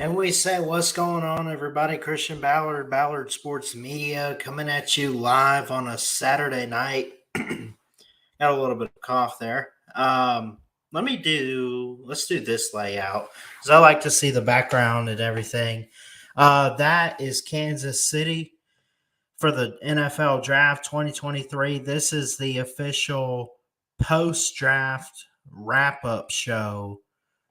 And we say, what's going on, everybody? Christian Ballard, Ballard Sports Media, coming at you live on a Saturday night. Got a little bit of cough there. Let's do this layout because I like to see the background and everything. That is Kansas City for the NFL Draft 2023. This is the official post draft wrap up show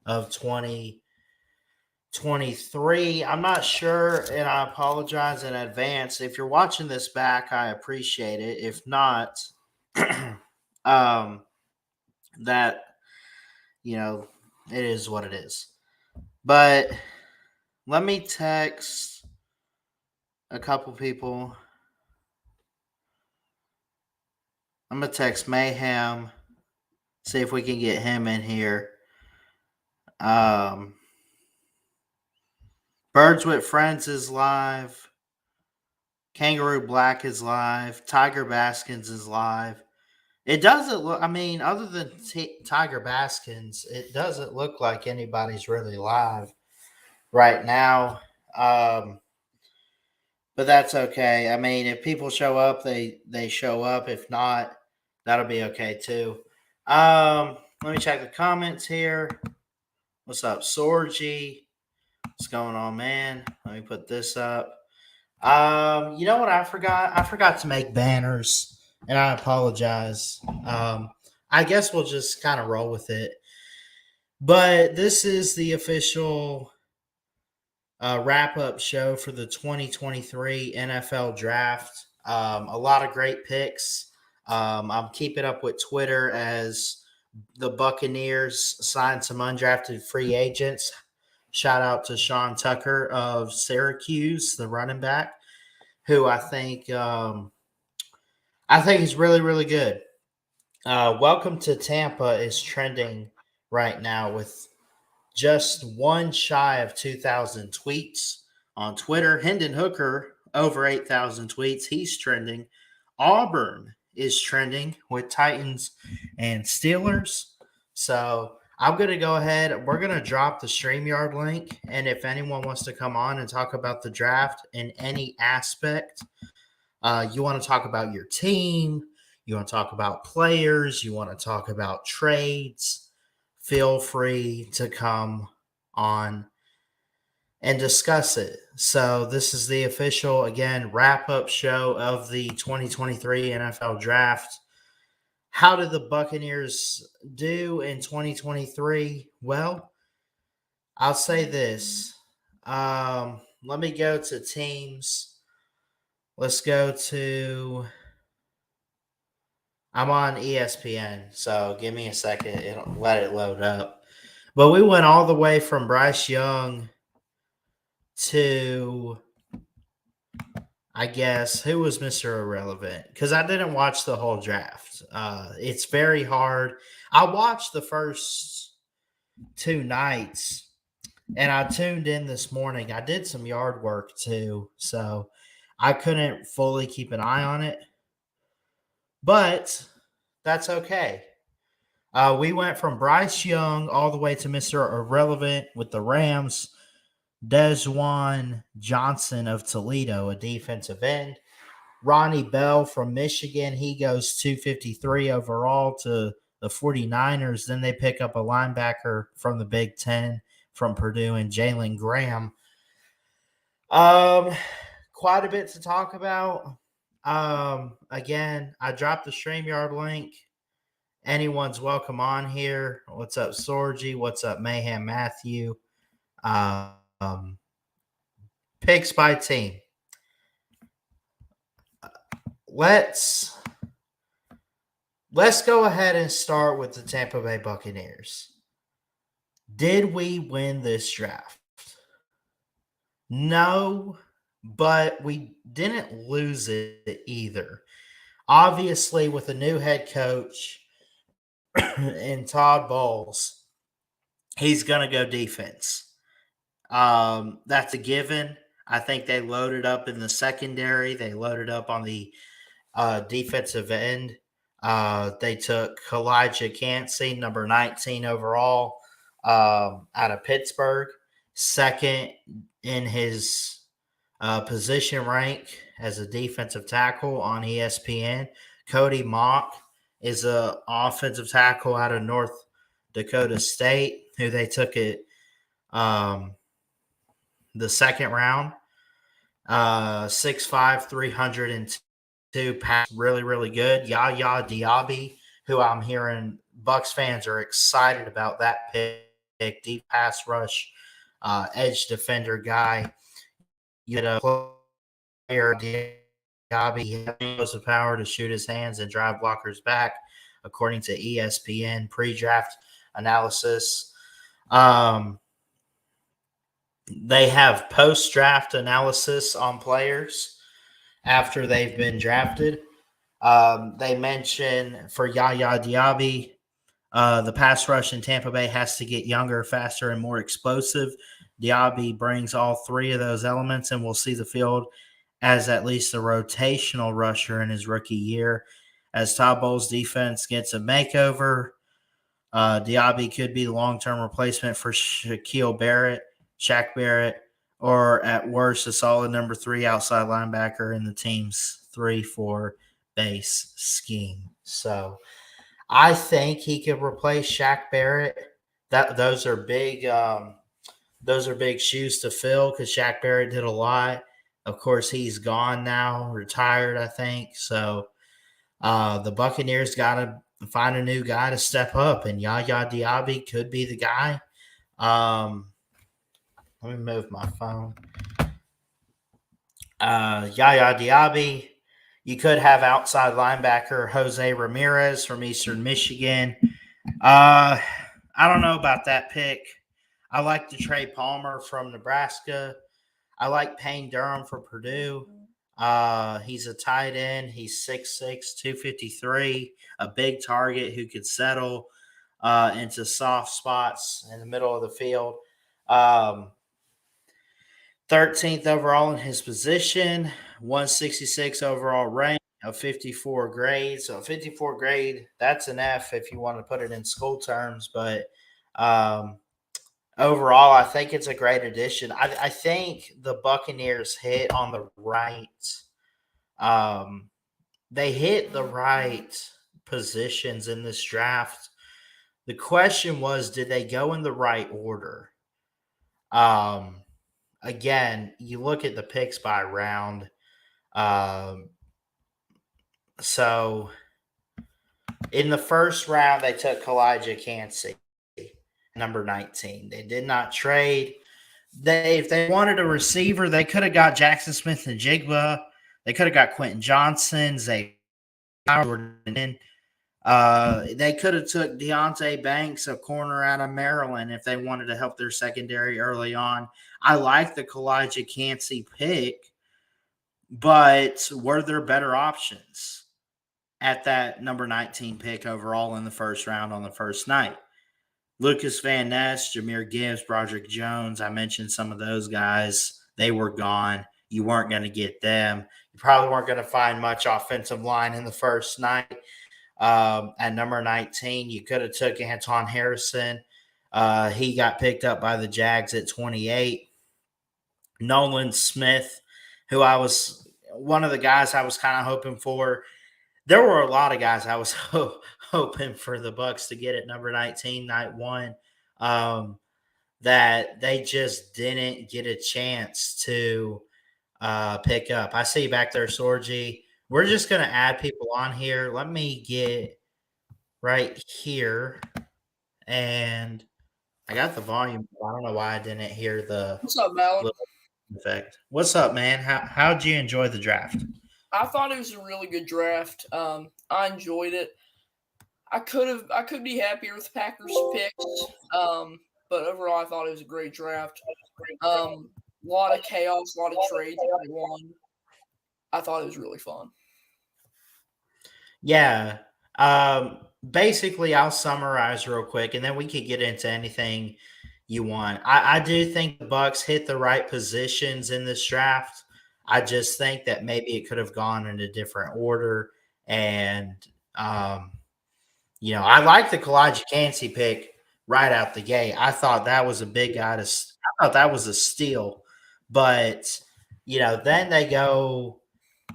of 2023. I'm not sure, and I apologize in advance. If you're watching this back, I appreciate it. If not, um, that, you know, it is what it is. But let me text a couple people. I'm going to text Mayhem, see if we can get him in here. Birds with Friends is live. Kangaroo Black is live. Tiger Baskins is live. It doesn't look, I mean, other than Tiger Baskins, it doesn't look like anybody's really live right now. But that's okay. I mean, if people show up, they show up. If not, that'll be okay too. Let me check the comments here. What's up, Sorgy? What's going on, man? Let me put this up. You know what I forgot? I forgot to make banners, and I apologize. I guess we'll just kind of roll with it. But this is the official wrap up show for the 2023 NFL Draft. A lot of great picks. I'm keeping up with Twitter as the Buccaneers signed some undrafted free agents. Shout out to Sean Tucker of Syracuse, the running back, who I think is really, really good. Welcome to Tampa is trending right now with just one shy of 2,000 tweets on Twitter. Hendon Hooker, over 8,000 tweets. He's trending. Auburn is trending with Titans and Steelers. So I'm going to go ahead. We're going to drop the StreamYard link. And if anyone wants to come on and talk about the draft in any aspect, you want to talk about your team, you want to talk about players, you want to talk about trades, feel free to come on and discuss it. So this is the official, again, wrap-up show of the 2023 NFL Draft. How did the Buccaneers do in 2023? Well, I'll say this. Let me go to teams. Let's go to I'm on ESPN, so give me a second. It'll let it load up. But we went all the way from Bryce Young to, I guess, who was Mr. Irrelevant? Because I didn't watch the whole draft. It's very hard. I watched the first two nights, and I tuned in this morning. I did some yard work too, so I couldn't fully keep an eye on it. But that's okay. We went from Bryce Young all the way to Mr. Irrelevant with the Rams, Desjuan Johnson of Toledo, a defensive end. Ronnie Bell from Michigan, he goes 253 overall to the 49ers. Then they pick up a linebacker from the Big Ten from Purdue and Jalen Graham. Quite a bit to talk about. Again, I dropped the StreamYard link. Anyone's welcome on here. What's up, Sorgy? What's up, Mayhem Matthew? Picks by team. Let's go ahead and start with the Tampa Bay Buccaneers. Did we win this draft? No, but we didn't lose it either. Obviously, with a new head coach and Todd Bowles, he's going to go defense. That's a given. I think they loaded up in the secondary. They loaded up on the defensive end. They took Elijah Cansey, number 19 overall, out of Pittsburgh. second in his position rank as a defensive tackle on ESPN. Cody Mock is a offensive tackle out of North Dakota State, who they took it um, the second round. 6'5", 302 pass, really, really good. Yaya Diaby, who I'm hearing Bucks fans are excited about that pick. Deep pass rush, edge defender guy. You had a player Diaby has the power to shoot his hands and drive blockers back, according to ESPN pre-draft analysis. They have post-draft analysis on players after they've been drafted. They mention for Yaya Diaby, the pass rush in Tampa Bay has to get younger, faster, and more explosive. Diaby brings all three of those elements, and we'll see the field as at least a rotational rusher in his rookie year. As Todd Bowles' defense gets a makeover, Diaby could be the long-term replacement for Shaquille Barrett, Shaq Barrett, or at worst, a solid number 3 outside linebacker in the team's 3-4 base scheme. So I think he could replace Shaq Barrett. Those are big. Those are big shoes to fill because Shaq Barrett did a lot. Of course, he's gone now, retired, I think. So the Buccaneers got to find a new guy to step up, and Yaya Diaby could be the guy. Let me move my phone. Yaya Diaby. You could have outside linebacker Jose Ramirez from Eastern Michigan. I don't know about that pick. I like the Trey Palmer from Nebraska. I like Payne Durham for Purdue. He's a tight end. He's 6'6", 253, a big target who could settle into soft spots in the middle of the field. 13th overall in his position, 166 overall rank, a 54 grade. So a 54 grade, that's an F if you want to put it in school terms. But overall, I think it's a great addition. I think the Buccaneers hit on the right. They hit the right positions in this draft. The question was, did they go in the right order? Again, you look at the picks by round. So in the first round, they took Kalijah Cansey, number 19. They did not trade. If they wanted a receiver, they could have got Jackson Smith and Jigba. They could have got Quentin Johnson, Zay Jordan. They could have took Deontay Banks, a corner out of Maryland, if they wanted to help their secondary early on. I like the Kalijah Cansey pick, but were there better options at that number 19 pick overall in the first round on the first night? Lucas Van Ness, Jahmyr Gibbs, Broderick Jones. I mentioned some of those guys. They were gone. You weren't going to get them. You probably weren't going to find much offensive line in the first night. At number 19, you could have took Anton Harrison. He got picked up by the Jags at 28. Nolan Smith, who I was one of the guys I was kind of hoping for. There were a lot of guys I was hoping for the Bucks to get at number 19, night one, that they just didn't get a chance to pick up. I see you back there, Sorgi. We're just going to add people on here. Let me get right here. And I got the volume. I don't know why I didn't hear the What's up, Malin? little effect. What's up, man? How'd you enjoy the draft? I thought it was a really good draft. I enjoyed it. I could be happier with Packers picks. But overall, I thought it was a great draft. A lot of chaos, a lot of trades early on. I thought it was really fun. Yeah. Basically, I'll summarize real quick, and then we could get into anything you want. I do think the Bucks hit the right positions in this draft. I just think that maybe it could have gone in a different order. And I like the Kalijah Cansey pick right out the gate. I thought that was a big guy I thought that was a steal. But, then they go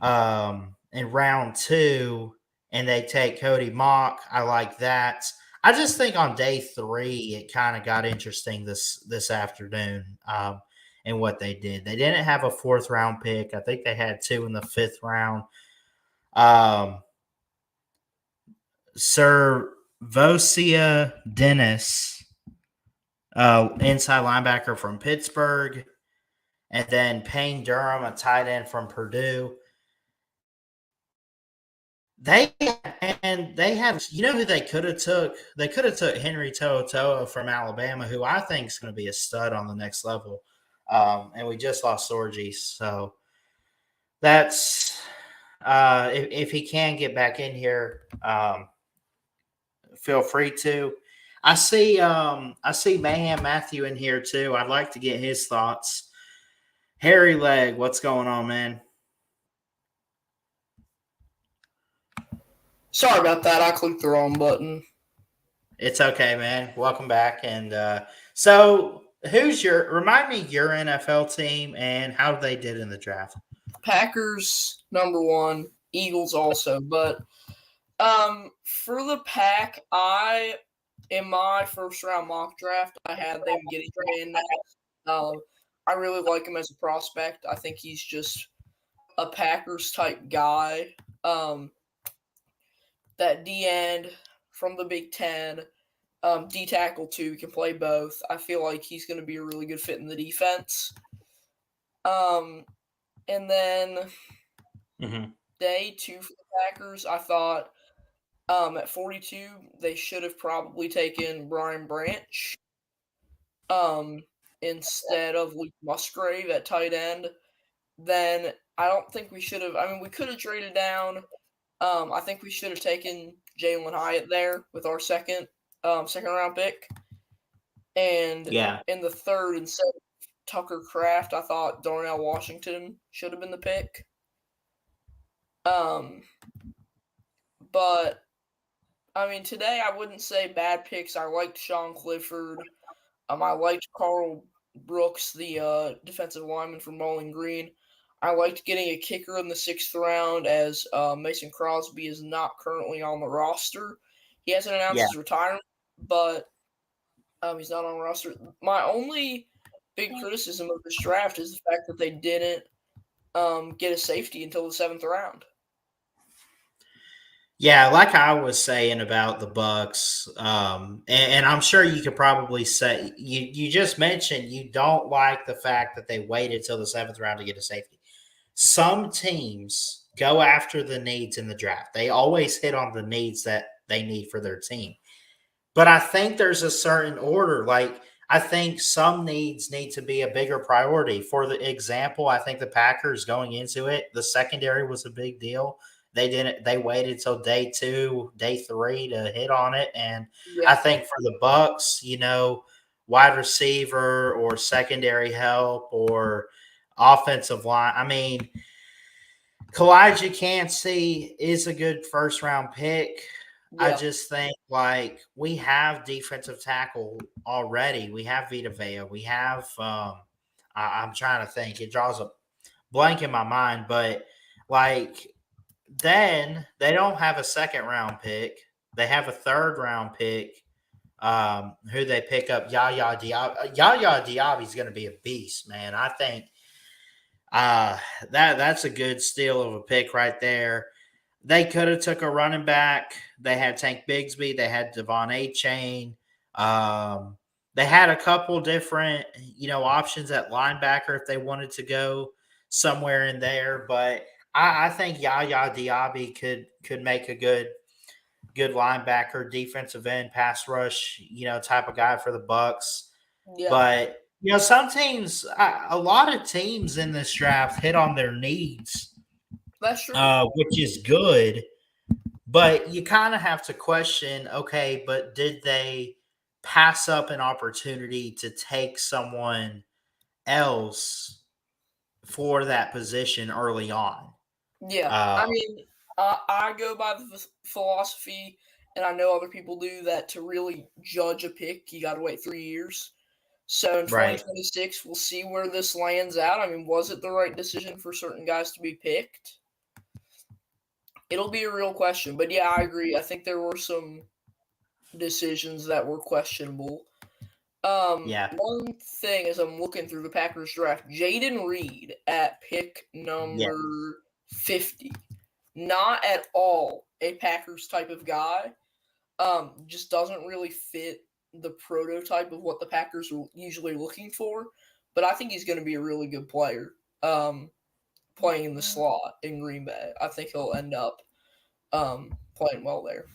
in round two and they take Cody Mock. I like that. I just think on day three it kind of got interesting this afternoon, and what they did. They didn't have a fourth round pick. I think they had two in the fifth round. Um, Sir Vosia Dennis, inside linebacker from Pittsburgh, and then Payne Durham, a tight end from Purdue. They had, who they could have took? They could have took Henry To'oTo'o from Alabama, who I think is going to be a stud on the next level. And we just lost Sorgi, so that's if he can get back in here, feel free to. I see Mayhem Matthew in here too. I'd like to get his thoughts. Harry Leg, what's going on, man? Sorry about that. I clicked the wrong button. It's okay, man. Welcome back. And so, remind me your NFL team and how they did in the draft? Packers number one, Eagles also. But for the Pack, in my first round mock draft, I had them getting in. I really like him as a prospect. I think he's just a Packers type guy. That D end from the Big Ten, D tackle too. He can play both. I feel like he's going to be a really good fit in the defense. And then day two for the Packers, I thought at 42 they should have probably taken Brian Branch instead of Luke Musgrave at tight end. Then I don't think we should have. I mean, we could have traded down. I think we should have taken Jalen Hyatt there with our second round pick. And in the third, instead of Tucker Kraft, I thought Darnell Washington should have been the pick. But I mean, today I wouldn't say bad picks. I liked Sean Clifford. I liked Carl Brooks, the defensive lineman from Bowling Green. I liked getting a kicker in the 6th round, as Mason Crosby is not currently on the roster. He hasn't announced his retirement, but he's not on the roster. My only big criticism of this draft is the fact that they didn't get a safety until the 7th round. Yeah, like I was saying about the Bucks, and I'm sure you could probably say you just mentioned you don't like the fact that they waited till the 7th round to get a safety. Some teams go after the needs in the draft. They always hit on the needs that they need for their team. But I think there's a certain order. Like, I think some needs need to be a bigger priority. For the example, I think the Packers going into it, the secondary was a big deal. They waited till day 2, day 3 to hit on it. And I think for the Bucks, wide receiver or secondary help or offensive line. I mean, Kalijah Cansey is a good first round pick. I just think we have defensive tackle already. We have Vita Vea. We have I'm trying to think. It draws a blank in my mind, but then they don't have a second round pick. They have a third round pick. Who they pick up? Yaya Diaby. Yaya Diaby is going to be a beast, man. I think that's a good steal of a pick right there. They could have took a running back. They had Tank Bigsby. They had Devon A-Chain. They had a couple different, options at linebacker if they wanted to go somewhere in there. But I think Yaya Diaby could make a good linebacker, defensive end, pass rush, type of guy for the Bucks. Yeah. But some teams, a lot of teams in this draft hit on their needs. That's true. Which is good. But you kind of have to question, okay, but did they pass up an opportunity to take someone else for that position early on? Yeah. I mean, I go by the philosophy, and I know other people do that to really judge a pick. You got to wait 3 years. So in Right. 2026, we'll see where this lands out. I mean, was it the right decision for certain guys to be picked? It'll be a real question. But yeah, I agree. I think there were some decisions that were questionable. Yeah. One thing as I'm looking through the Packers draft, Jaden Reed at pick Yeah. number 50. Not at all a Packers type of guy. Just doesn't really fit the prototype of what the Packers are usually looking for. But I think he's going to be a really good player. Playing in the slot in Green Bay. I think he'll end up playing well there.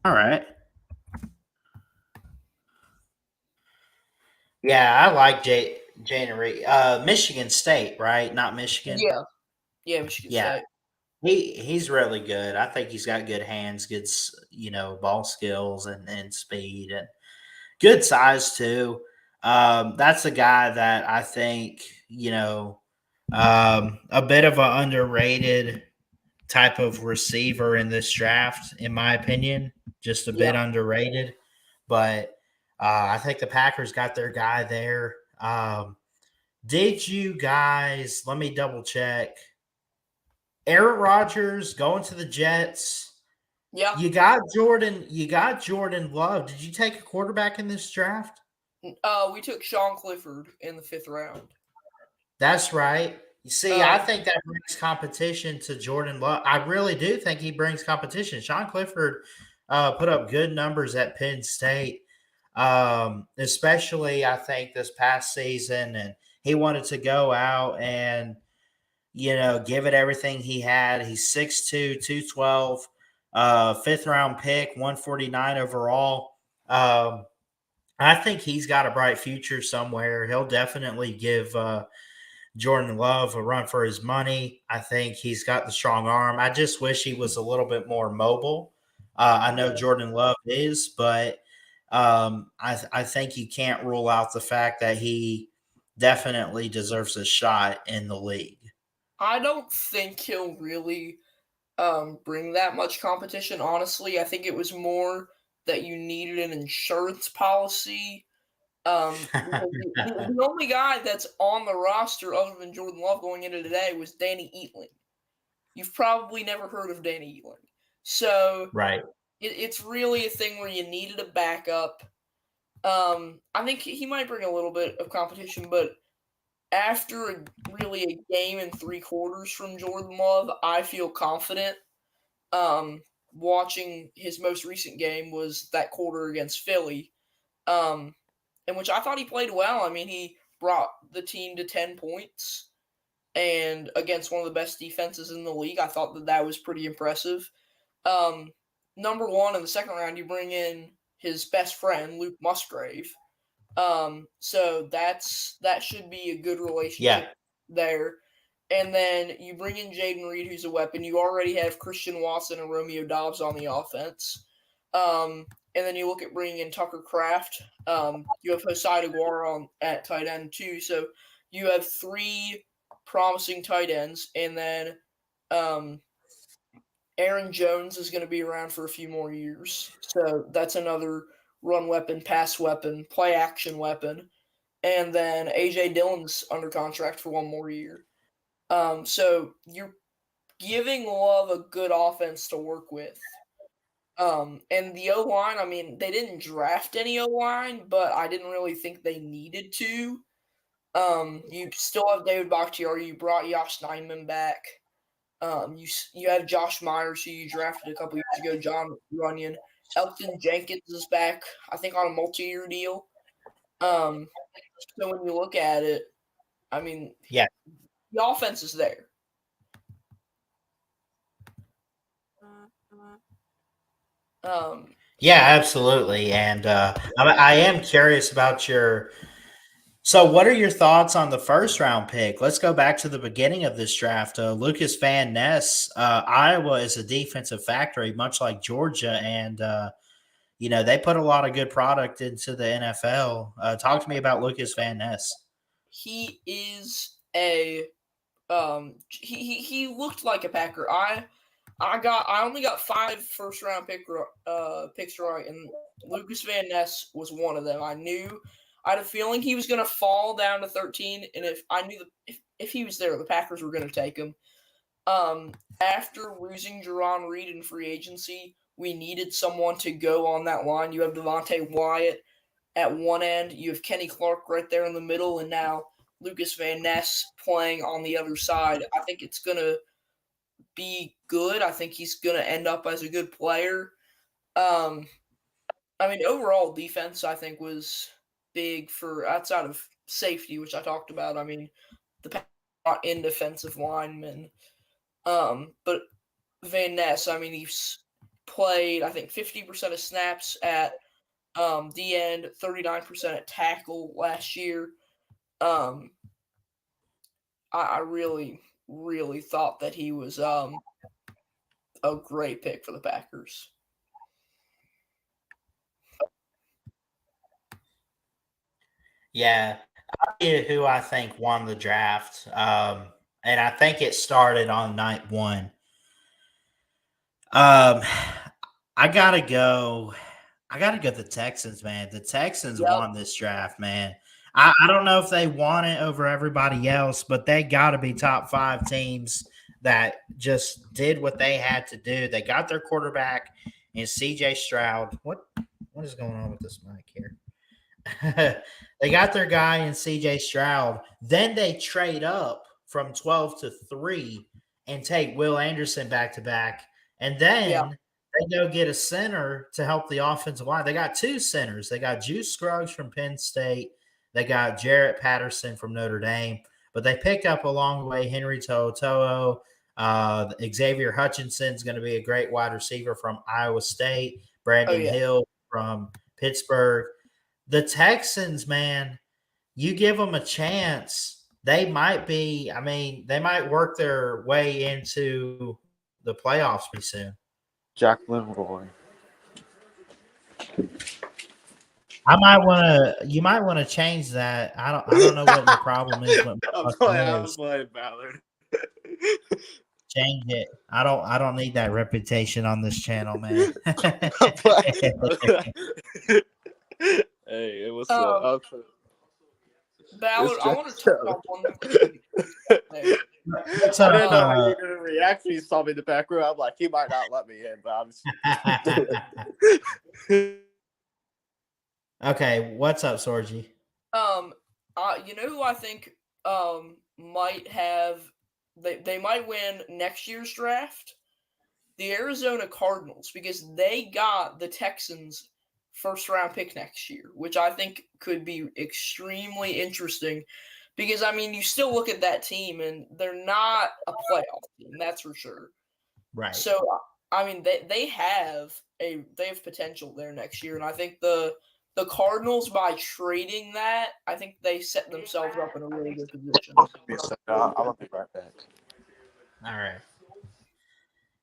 All right. Yeah, I like Jane Reed. Michigan State, right? Not Michigan. Yeah, yeah, Michigan Yeah, State. he's really good. I think he's got good hands, good ball skills and speed and good size too. That's a guy that I think a bit of an underrated type of receiver in this draft, in my opinion. Just a Yeah, bit underrated, but I think the Packers got their guy there. Did you guys? Let me double check. Aaron Rodgers going to the Jets. yeah. You got Jordan. You got Jordan Love. Did you take a quarterback in this draft? We took Sean Clifford in the 5th round. That's right. You see, I Um, think that brings competition to Jordan Love. I really do think he brings competition. Sean Clifford put up good numbers at Penn State, especially I think this past season, and he wanted to go out and give it everything he had. He's 6'2", 212, 5th round pick, 149 overall. I think he's got a bright future somewhere. He'll definitely give Jordan Love a run for his money. I think he's got the strong arm. I just wish he was a little bit more mobile. I know yeah. Jordan Love is, but I think you can't rule out the fact that he definitely deserves a shot in the league. I don't think he'll really bring that much competition. Honestly, I think it was more that you needed an insurance policy. Because the only guy that's on the roster other than Jordan Love going into today was Danny Eatling. You've probably never heard of Danny Eatling. So Right. it's really a thing where you needed a backup. I think he might bring a little bit of competition, but after really a game and 3 quarters from Jordan Love, I feel confident. Watching his most recent game was that quarter against Philly, um, in which I thought he played well. I mean, he brought the team to 10 points and against one of the best defenses in the league. I thought that was pretty impressive. Um, Number one, in the 2nd round, you bring in his best friend, Luke Musgrave. So that should be a good Yeah. relationship there. And then you bring in Jaden Reed, who's a weapon. You already have Christian Watson and Romeo Dobbs on the offense. And then you look at bringing in Tucker Kraft. You have Hosai Aguara at tight end too. So you have 3 promising tight ends, and then Aaron Jones is going to be around for a few more years. So that's another run weapon, pass weapon, play action weapon. And then AJ Dillon's under contract for 1 more year. So you're giving Love a good offense to work with. And the O line, I mean, they didn't draft any O line, but I didn't really think they needed to. You still have David Bakhtiari. You brought Josh Steinman back. You have Josh Myers, who you drafted a couple years ago. John Runyon, Elton Jenkins is back, I think, on a multi-year deal. Um, so when you look at it, I mean, Yeah. the offense is there. Um, Yeah, absolutely. And I am curious about your. So, what are your thoughts on the 1st round pick? Let's go back to the beginning of this draft. Lucas Van Ness, Iowa is a defensive factory, much like Georgia, and they put a lot of good product into the NFL. Talk to me about Lucas Van Ness. he is a he looked like a Packer. I only got 5 first round picks right, and Lucas Van Ness was one of them. I had a feeling he was going to fall down to 13, and if I knew if he was there, the Packers were going to take him. After losing Jerron Reed in free agency, we needed someone to go on that line. You have Devontae Wyatt at one end, you have Kenny Clark right there in the middle, and now Lucas Van Ness playing on the other side. I think it's going to be good. I think he's going to end up as a good player. Overall defense, I think, was big for outside of safety, which I talked about. The Packers are not in defensive linemen. But Van Ness, he's played, I think, 50% of snaps at D end, 39% at tackle last year. I really, really thought that he was a great pick for the Packers. Yeah, I'll tell you who I think won the draft. And I think it started on night one. I gotta go. I gotta go the Texans, man. The Texans Yep. won this draft, man. I don't know if they won it over everybody else, but they got to be top 5 teams that just did what they had to do. They got their quarterback in CJ Stroud. What is going on with this mic here? They got their guy in CJ Stroud. Then they trade up from 12 to 3 and take Will Anderson back to back. And then they go get a center to help the offensive line. They got 2 centers. They got Juice Scruggs from Penn State. They got Jarrett Patterson from Notre Dame. But they picked up along the way Henry To'oTo'o. Xavier Hutchinson's going to be a great wide receiver from Iowa State. Brandon Hill from Pittsburgh. The Texans, man, you give them a chance, they might work their way into the playoffs pretty soon. Jacqueline Roy. You might want to change that. I don't know what your problem is. I'm playing Ballard. Change it. I don't need that reputation on this channel, man. Hey, it was Ballard, I want to talk about one thing. I didn't know how you were going to react when you saw me in the back row. I'm like, he might not let me in, but Okay, what's up, Sorgi? You know who I think might have they might win next year's draft? The Arizona Cardinals, because they got the Texans' first round pick next year, which I think could be extremely interesting. Because you still look at that team and they're not a playoff team, that's for sure. Right. So they have potential there next year, and I think the Cardinals, by trading that, I think they set themselves up in a really good position. I'll be right back. All right.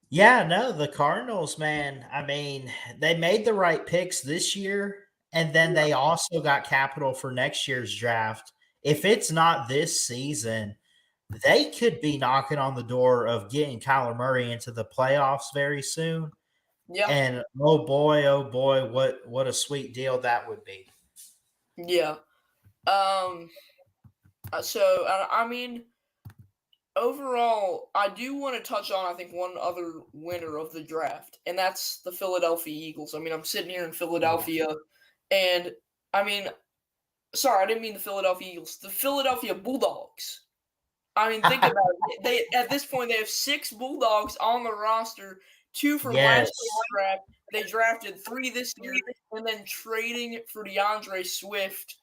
Yeah, no, the Cardinals, man. They made the right picks this year, and then they also got capital for next year's draft. If it's not this season, they could be knocking on the door of getting Kyler Murray into the playoffs very soon. Yeah. And oh boy, what a sweet deal that would be. Yeah. Overall, I do want to touch on, I think, one other winner of the draft, and that's the Philadelphia Eagles. I'm sitting here in Philadelphia, and sorry, I didn't mean the Philadelphia Eagles. The Philadelphia Bulldogs. Think about it. At this point, they have 6 Bulldogs on the roster, 2 from last year's draft. They drafted 3 this year, and then trading for DeAndre Swift.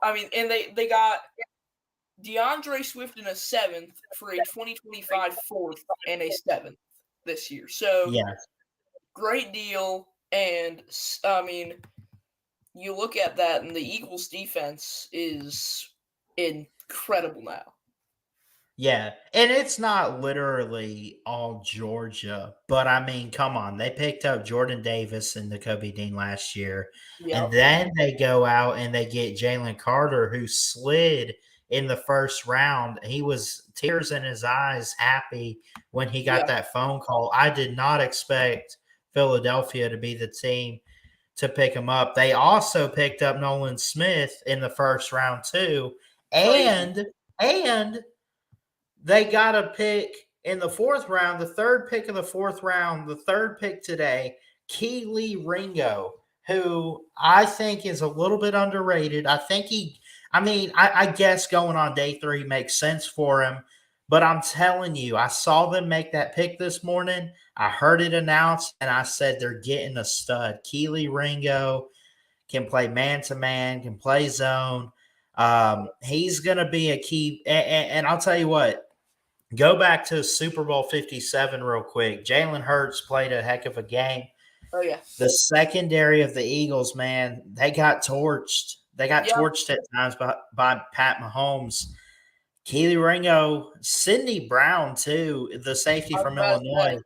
And they got DeAndre Swift in a 7th for a 2025 4th and a 7th this year. So, great deal. And, you look at that, and the Eagles' defense is incredible now. Yeah, and it's not literally all Georgia, but come on. They picked up Jordan Davis and Nakobe Dean last year, and then they go out and they get Jalen Carter, who slid in the first round. He was tears in his eyes, happy when he got that phone call. I did not expect Philadelphia to be the team to pick him up. They also picked up Nolan Smith in the first round too, and they got a pick in the fourth round, the third pick of the fourth round, the third pick today, Keely Ringo, who I think is a little bit underrated. I guess going on day 3 makes sense for him, but I'm telling you, I saw them make that pick this morning. I heard it announced, and I said they're getting a stud. Keely Ringo can play man-to-man, can play zone. He's going to be a key, and I'll tell you what, go back to Super Bowl 57 real quick. Jalen Hurts played a heck of a game. Oh, yeah. The secondary of the Eagles, man, they got torched. They got torched at times by Pat Mahomes. Keely Ringo, Sidney Brown, too, the safety from Illinois.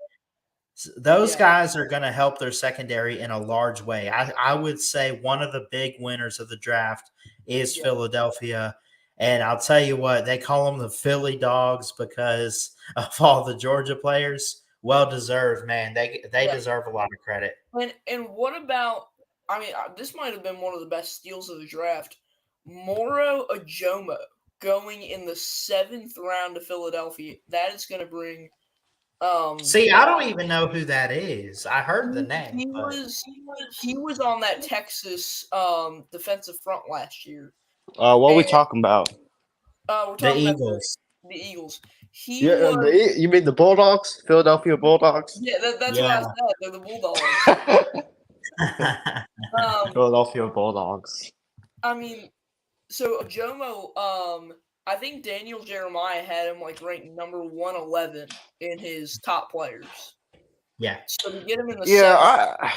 Those guys are going to help their secondary in a large way. I would say one of the big winners of the draft is Philadelphia. And I'll tell you what, they call them the Philly Dogs because of all the Georgia players. Well deserved, man. They deserve a lot of credit. And what about, this might have been one of the best steals of the draft. Moro Ajomo going in the 7th round to Philadelphia. That is going to bring see, I don't even know who that is. I heard the name. He was on that Texas defensive front last year. What are we talking about? We're talking the about Eagles. The Eagles. You mean the Bulldogs? Philadelphia Bulldogs? Yeah, that's what I said. They're the Bulldogs. Philadelphia Bulldogs. So Jomo, I think Daniel Jeremiah had him ranked number 111 in his top players. Yeah. So to get him in the 7th,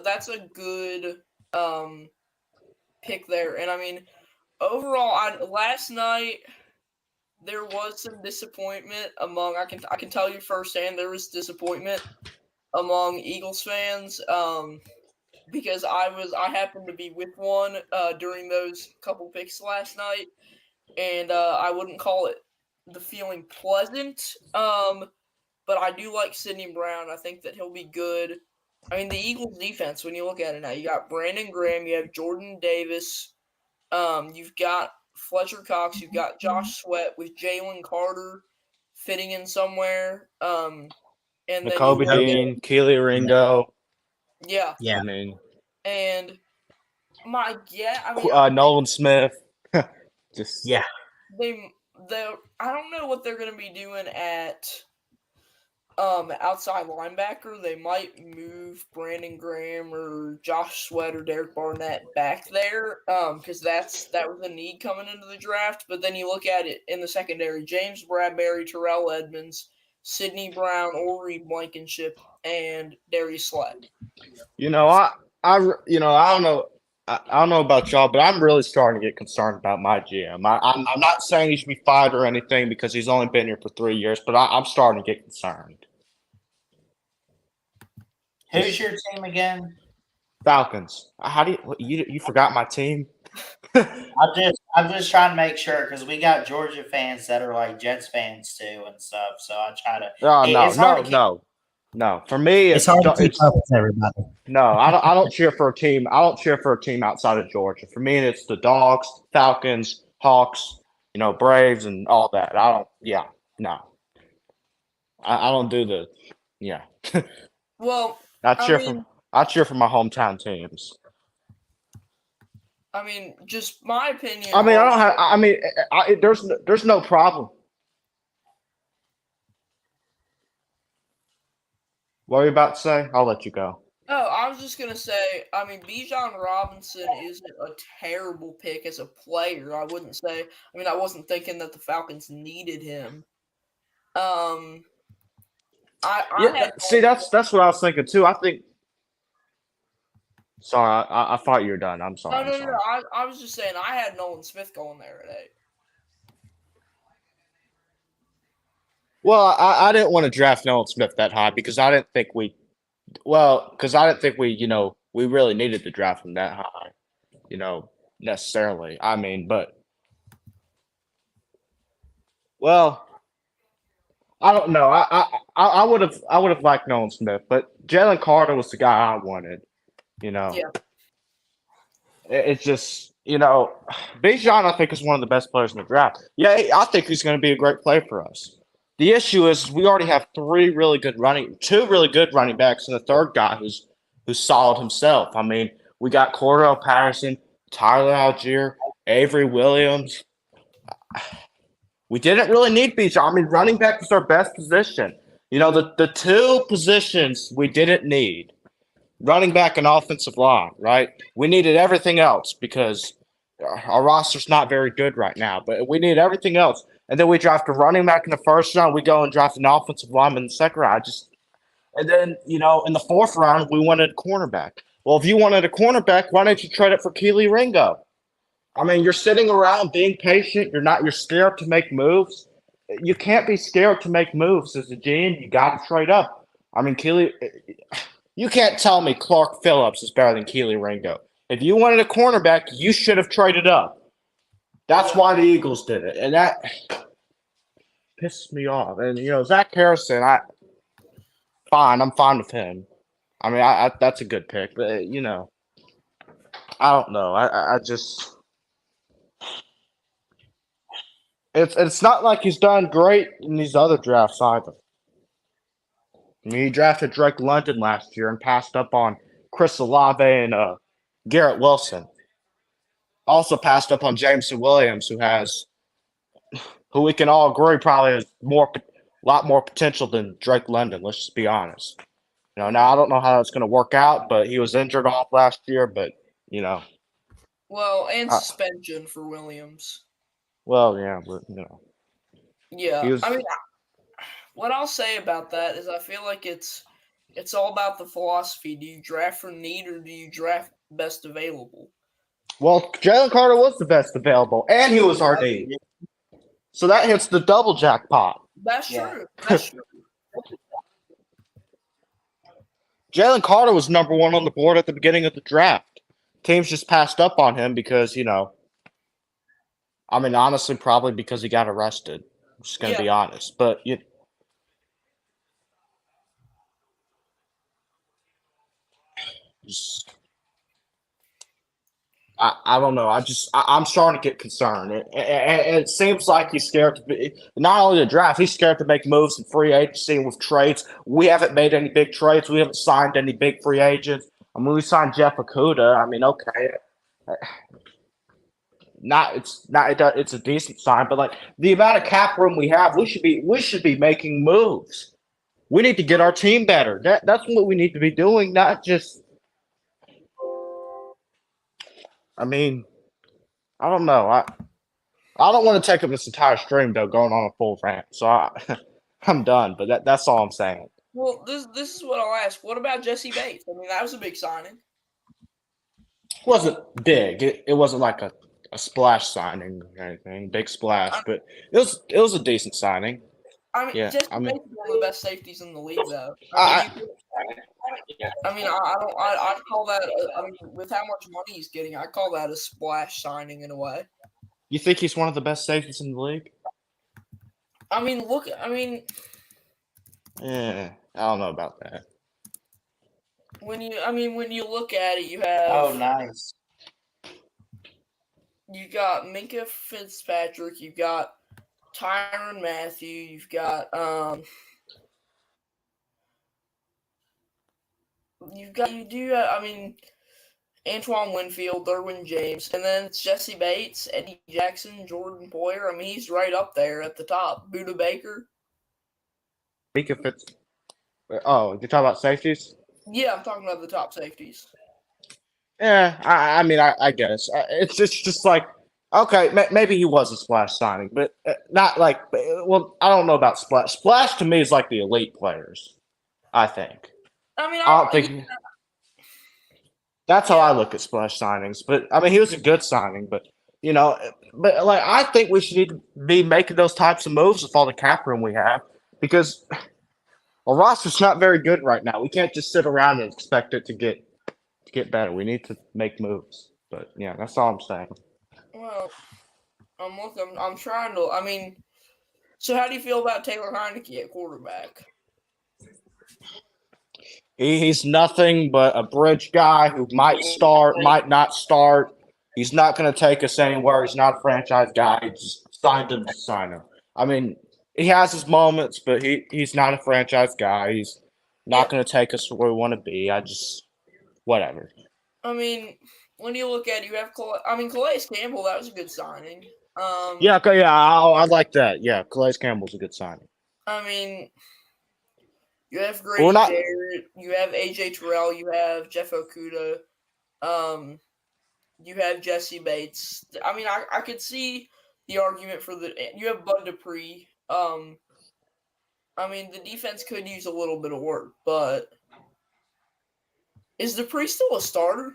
that's a good pick there. And overall, last night there was some disappointment among. I can tell you firsthand there was disappointment among Eagles fans. Because I happened to be with one during those couple picks last night, and I wouldn't call it the feeling pleasant. But I do like Sidney Brown. I think that he'll be good. The Eagles defense, when you look at it now, you got Brandon Graham, you have Jordan Davis, you've got Fletcher Cox, you've got Josh Sweat with Jalen Carter fitting in somewhere. And Nakobe Dean, Keely Ringo. Yeah. And Nolan Smith. I don't know what they're going to be doing at outside linebacker. They might move Brandon Graham or Josh Sweat or Derek Barnett back there because that was a need coming into the draft. But then you look at it in the secondary: James Bradbury, Terrell Edmonds, Sidney Brown, Ori Blankenship, and Darius Slay. I don't know. I don't know about y'all, but I'm really starting to get concerned about my GM. I'm not saying he should be fired or anything because he's only been here for 3 years, but I'm starting to get concerned. Who's your team again? Falcons. How do you forgot my team? I'm just trying to make sure because we got Georgia fans that are like Jets fans too and stuff. So I try to. No. For me, it's hard to keep up with everybody. No, I don't cheer for a team. I don't cheer for a team outside of Georgia. For me, it's the Dogs, Falcons, Hawks, Braves, and all that. I don't. Yeah, no. I don't do the. Yeah. Well, I cheer for my hometown teams. Just my opinion. I don't have. There's no problem. What are you about to say? I'll let you go. Oh, I was just going to say, Bijan Robinson isn't a terrible pick as a player, I wouldn't say. I wasn't thinking that the Falcons needed him. That's what I was thinking too. I think. Sorry, I thought you were done. I'm sorry. No. I was just saying I had Nolan Smith going there at 8. Well, I didn't want to draft Nolan Smith that high because I didn't think we really needed to draft him that high. necessarily. I mean, but well, I don't know. I would have liked Nolan Smith, but Jalen Carter was the guy I wanted. You know, Yeah. it's just Bijan I think is one of the best players in the draft. Yeah, I think he's going to be a great player for us. The issue is we already have two really good running backs, and a third guy who's solid himself. I mean, we got Cordell Patterson, Tyler Algier, Avery Williams. We didn't really need Bijan. I mean, running back is our best position. The two positions we didn't need, running back and offensive line, right? We needed everything else because our roster's not very good right now, but we need everything else. And then we draft a running back in the first round. We go and draft an offensive lineman in the second round. And then, in the fourth round, we wanted a cornerback. Well, if you wanted a cornerback, why didn't you trade it for Keely Ringo? I mean, you're sitting around being patient. You're scared to make moves. You can't be scared to make moves as a GM. You got to trade up. I mean, Keely, you can't tell me Clark Phillips is better than Keely Ringo. If you wanted a cornerback, you should have traded up. That's why the Eagles did it, and that pisses me off. And Zach Harrison, I'm fine with him. I mean, that's a good pick, but I don't know. I just it's not like he's done great in these other drafts either. I mean, he drafted Drake London last year and passed up on Chris Olave and Garrett Wilson. Also passed up on Jameson Williams, who we can all agree probably has a lot more potential than Drake London. Let's just be honest. Now I don't know how that's going to work out, but he was injured off last year. But Well, and uh, suspension for Williams. well, yeah, but Yeah. he was. I mean, what I'll say about that is I feel like it's all about the philosophy. Do you draft for need or do you draft best available? Well, Jalen Carter was the best available, and he was our need. So that hits the double jackpot. That's true. That's true. Jalen Carter was number one on the board at the beginning of the draft. Teams just passed up on him because, I mean, honestly, probably because he got arrested. I'm just going to be honest. But I don't know. I'm starting to get concerned. It seems like he's scared to be not only the draft. He's scared to make moves in free agency and with trades. We haven't made any big trades. We haven't signed any big free agents. I mean, we signed Jeff Okuda. I mean, okay, it's a decent sign, but like the amount of cap room we have, we should be making moves. We need to get our team better. That's what we need to be doing, not just. I mean, I don't know. I don't want to take up this entire stream though, going on a full rant. So I'm done. But that's all I'm saying. Well, this is what I'll ask. What about Jesse Bates? I mean, that was a big signing. It wasn't big. It wasn't like a splash signing or anything, big splash, but it was a decent signing. I mean, Yeah, Jesse Bates is one of the best safeties in the league, though. I call that. I mean, with how much money he's getting, I call that a splash signing in a way. You think he's one of the best safeties in the league? I mean, yeah, I don't know about that. When you look at it, you have. Oh, nice. You got Minka Fitzpatrick. You've got Tyrann Mathieu. You've got Antoine Winfield, Derwin James, and then it's Jesse Bates, Eddie Jackson, Jordan Poyer. I mean, he's right up there at the top. Buda Baker. Minka Fitz. Oh, you're talking about safeties? Yeah, I'm talking about the top safeties. Yeah, I mean, I guess it's just like okay, maybe he was a splash signing, but not like. Well, I don't know about splash. Splash to me is like the elite players. I think. I mean, I don't think. That's how I look at splash signings. But I mean, he was a good signing. But like I think we should be making those types of moves with all the cap room we have because our roster's not very good right now. We can't just sit around and expect it to get better. We need to make moves. But yeah, that's all I'm saying. Well, I'm trying to. I mean, so how do you feel about Taylor Heineke at quarterback? He's nothing but a bridge guy who might start, might not start. He's not going to take us anywhere. He's not a franchise guy. He just signed him to sign him. I mean, he has his moments, but he's not a franchise guy. He's Yeah. not going to take us to where we want to be. Whatever. I mean, when you look at it, you have Calais Campbell. That was a good signing. Yeah, okay, yeah, I like that. Yeah, Calais Campbell's a good signing. I mean, you have We're Grady not. Jarrett, you have AJ Terrell, you have Jeff Okuda, you have Jesse Bates. I mean, I could see the argument for you have Bud Dupree. I mean, the defense could use a little bit of work, but is Dupree still a starter?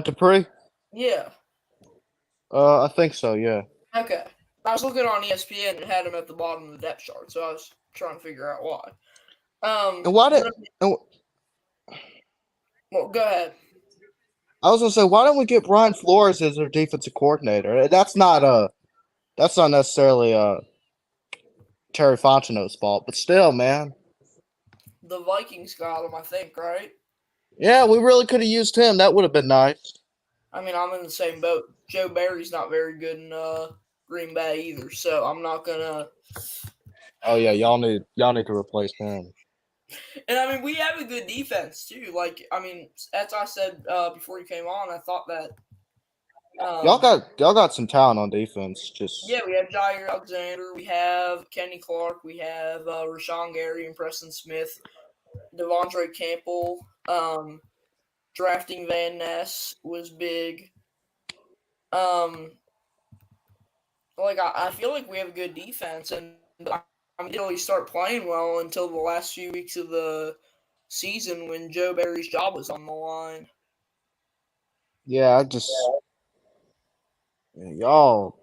Dupree? Yeah. I think so. Yeah. Okay. I was looking on ESPN and had him at the bottom of the depth chart, so I was trying to figure out why. And why did? And Well, go ahead. I was gonna say, why don't we get Brian Flores as our defensive coordinator? That's not necessarily Terry Fontenot's fault, but still, man. The Vikings got him, I think, right? Yeah, we really could have used him. That would have been nice. I mean, I'm in the same boat. Joe Barry's not very good in Green Bay either, so I'm not gonna. Oh yeah, y'all need to replace him. And I mean, we have a good defense too. Like, I mean, as I said before you came on, I thought that y'all got some talent on defense. Just yeah, we have Jair Alexander, we have Kenny Clark, we have Rashawn Gary and Preston Smith, Devondre Campbell. Drafting Van Ness was big. Like I feel like we have a good defense, and I didn't really start playing well until the last few weeks of the season when Joe Barry's job was on the line. yeah, y'all,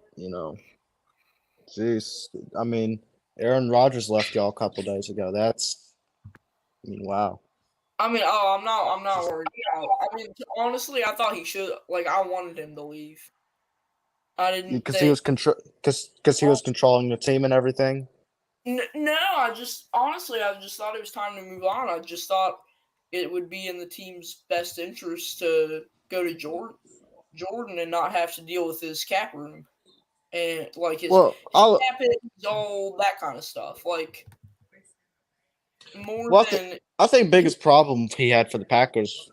jeez. I mean, Aaron Rodgers left y'all a couple days ago. Wow. I mean, I'm not worried about. I mean, honestly, I thought he should. Like, I wanted him to leave. I didn't Because think. he was because he was controlling the team and everything. No, I just thought it was time to move on. I just thought it would be in the team's best interest to go to Jordan and not have to deal with his cap room and like his cap hit, his old, that kind of stuff. Like more than I think biggest problem he had for the Packers.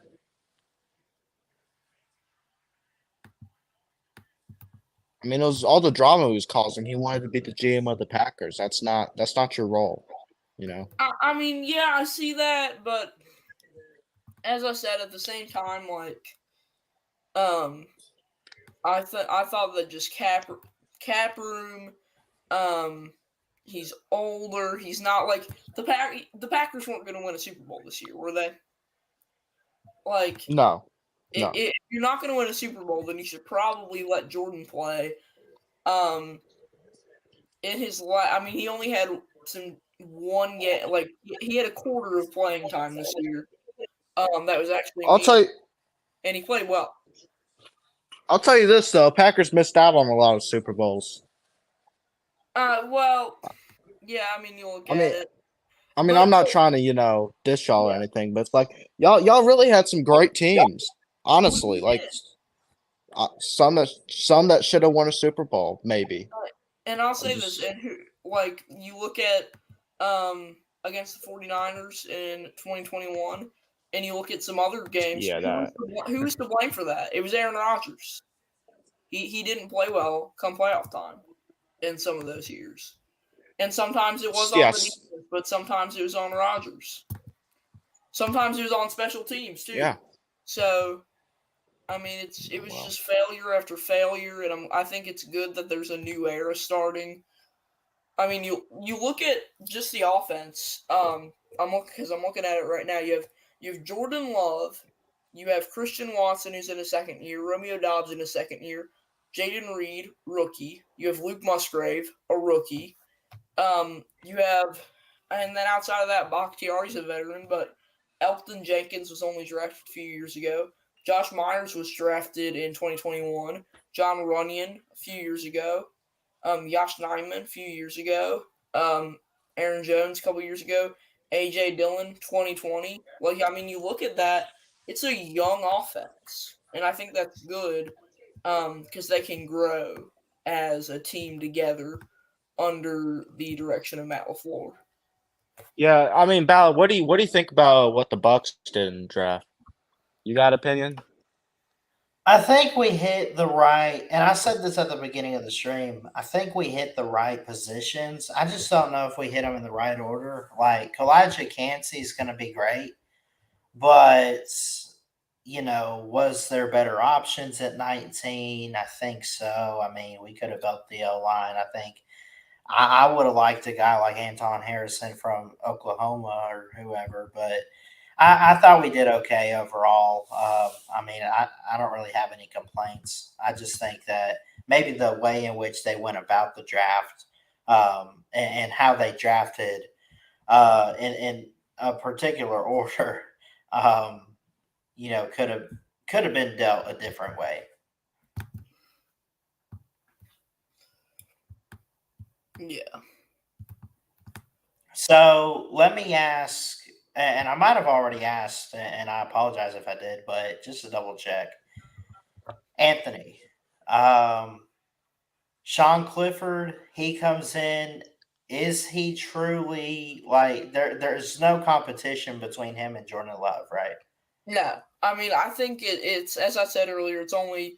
I mean, it was all the drama he was causing. He wanted to be the GM of the Packers. That's not your role, I mean, yeah, I see that, but as I said, at the same time, like, I thought that just cap room, he's older. He's not like the Packers weren't going to win a Super Bowl this year, were they? Like, no. If you're not going to win a Super Bowl, then you should probably let Jordan play. In his I mean, he only had one game. Like, he had a quarter of playing time this year. That was actually. I'll tell you, and he played well. I'll tell you this though: Packers missed out on a lot of Super Bowls. Well, yeah. I mean, you look at it. I mean, I'm not trying to, dish y'all or anything, but it's like y'all really had some great teams. Honestly, like some that should have won a Super Bowl, maybe. And I'll say this, and you look at against the 49ers in 2021, and you look at some other games. Yeah, who was to blame for that? It was Aaron Rodgers. He didn't play well come playoff time in some of those years. And sometimes it was on the defense, but sometimes it was on Rodgers. Sometimes it was on special teams too. Yeah. So, I mean, it was just failure after failure, and I think it's good that there's a new era starting. I mean, you look at just the offense. I'm looking at it right now. You have Jordan Love, you have Christian Watson who's in his second year, Romeo Doubs in his second year, Jaden Reed, rookie. You have Luke Musgrave, a rookie. You have, and then outside of that, Bakhtiari's a veteran, but Elton Jenkins was only drafted a few years ago. Josh Myers was drafted in 2021. John Runyon a few years ago. Josh Nyman a few years ago. Aaron Jones a couple years ago. A.J. Dillon 2020. Like, I mean, you look at that, it's a young offense. And I think that's good because they can grow as a team together under the direction of Matt LaFleur. Yeah, I mean, Ballard, what do you think about what the Bucks did in the draft? You got opinion? I think we hit the right, and I said this at the beginning of the stream. I think we hit the right positions. I just don't know if we hit them in the right order. Like Kalijah Cansey is going to be great, but was there better options at 19? I think so. I mean, we could have built the O line. I think I would have liked a guy like Anton Harrison from Oklahoma or whoever, but I thought we did okay overall. I mean, I don't really have any complaints. I just think that maybe the way in which they went about the draft and how they drafted in a particular order, could have been dealt a different way. Yeah. So let me ask, and I might have already asked, and I apologize if I did, but just to double check. Anthony, Sean Clifford, he comes in. Is he truly like there's no competition between him and Jordan Love, right? No. I mean, I think it's, as I said earlier, it's only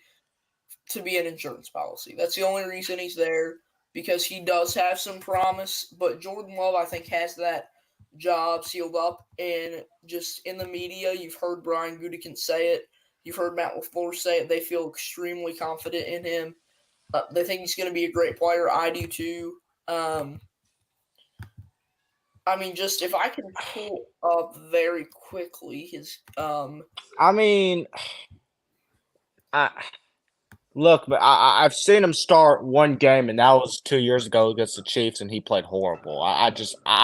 to be an insurance policy. That's the only reason he's there, because he does have some promise. But Jordan Love, I think, has that job sealed up. And just in the media, you've heard Brian Gutekunst say it. You've heard Matt LaFleur say it. They feel extremely confident in him. They think he's going to be a great player. I do too. I mean, just if I can pull up very quickly his I mean, look, but I've seen him start one game, and that was 2 years ago against the Chiefs, and he played horrible. I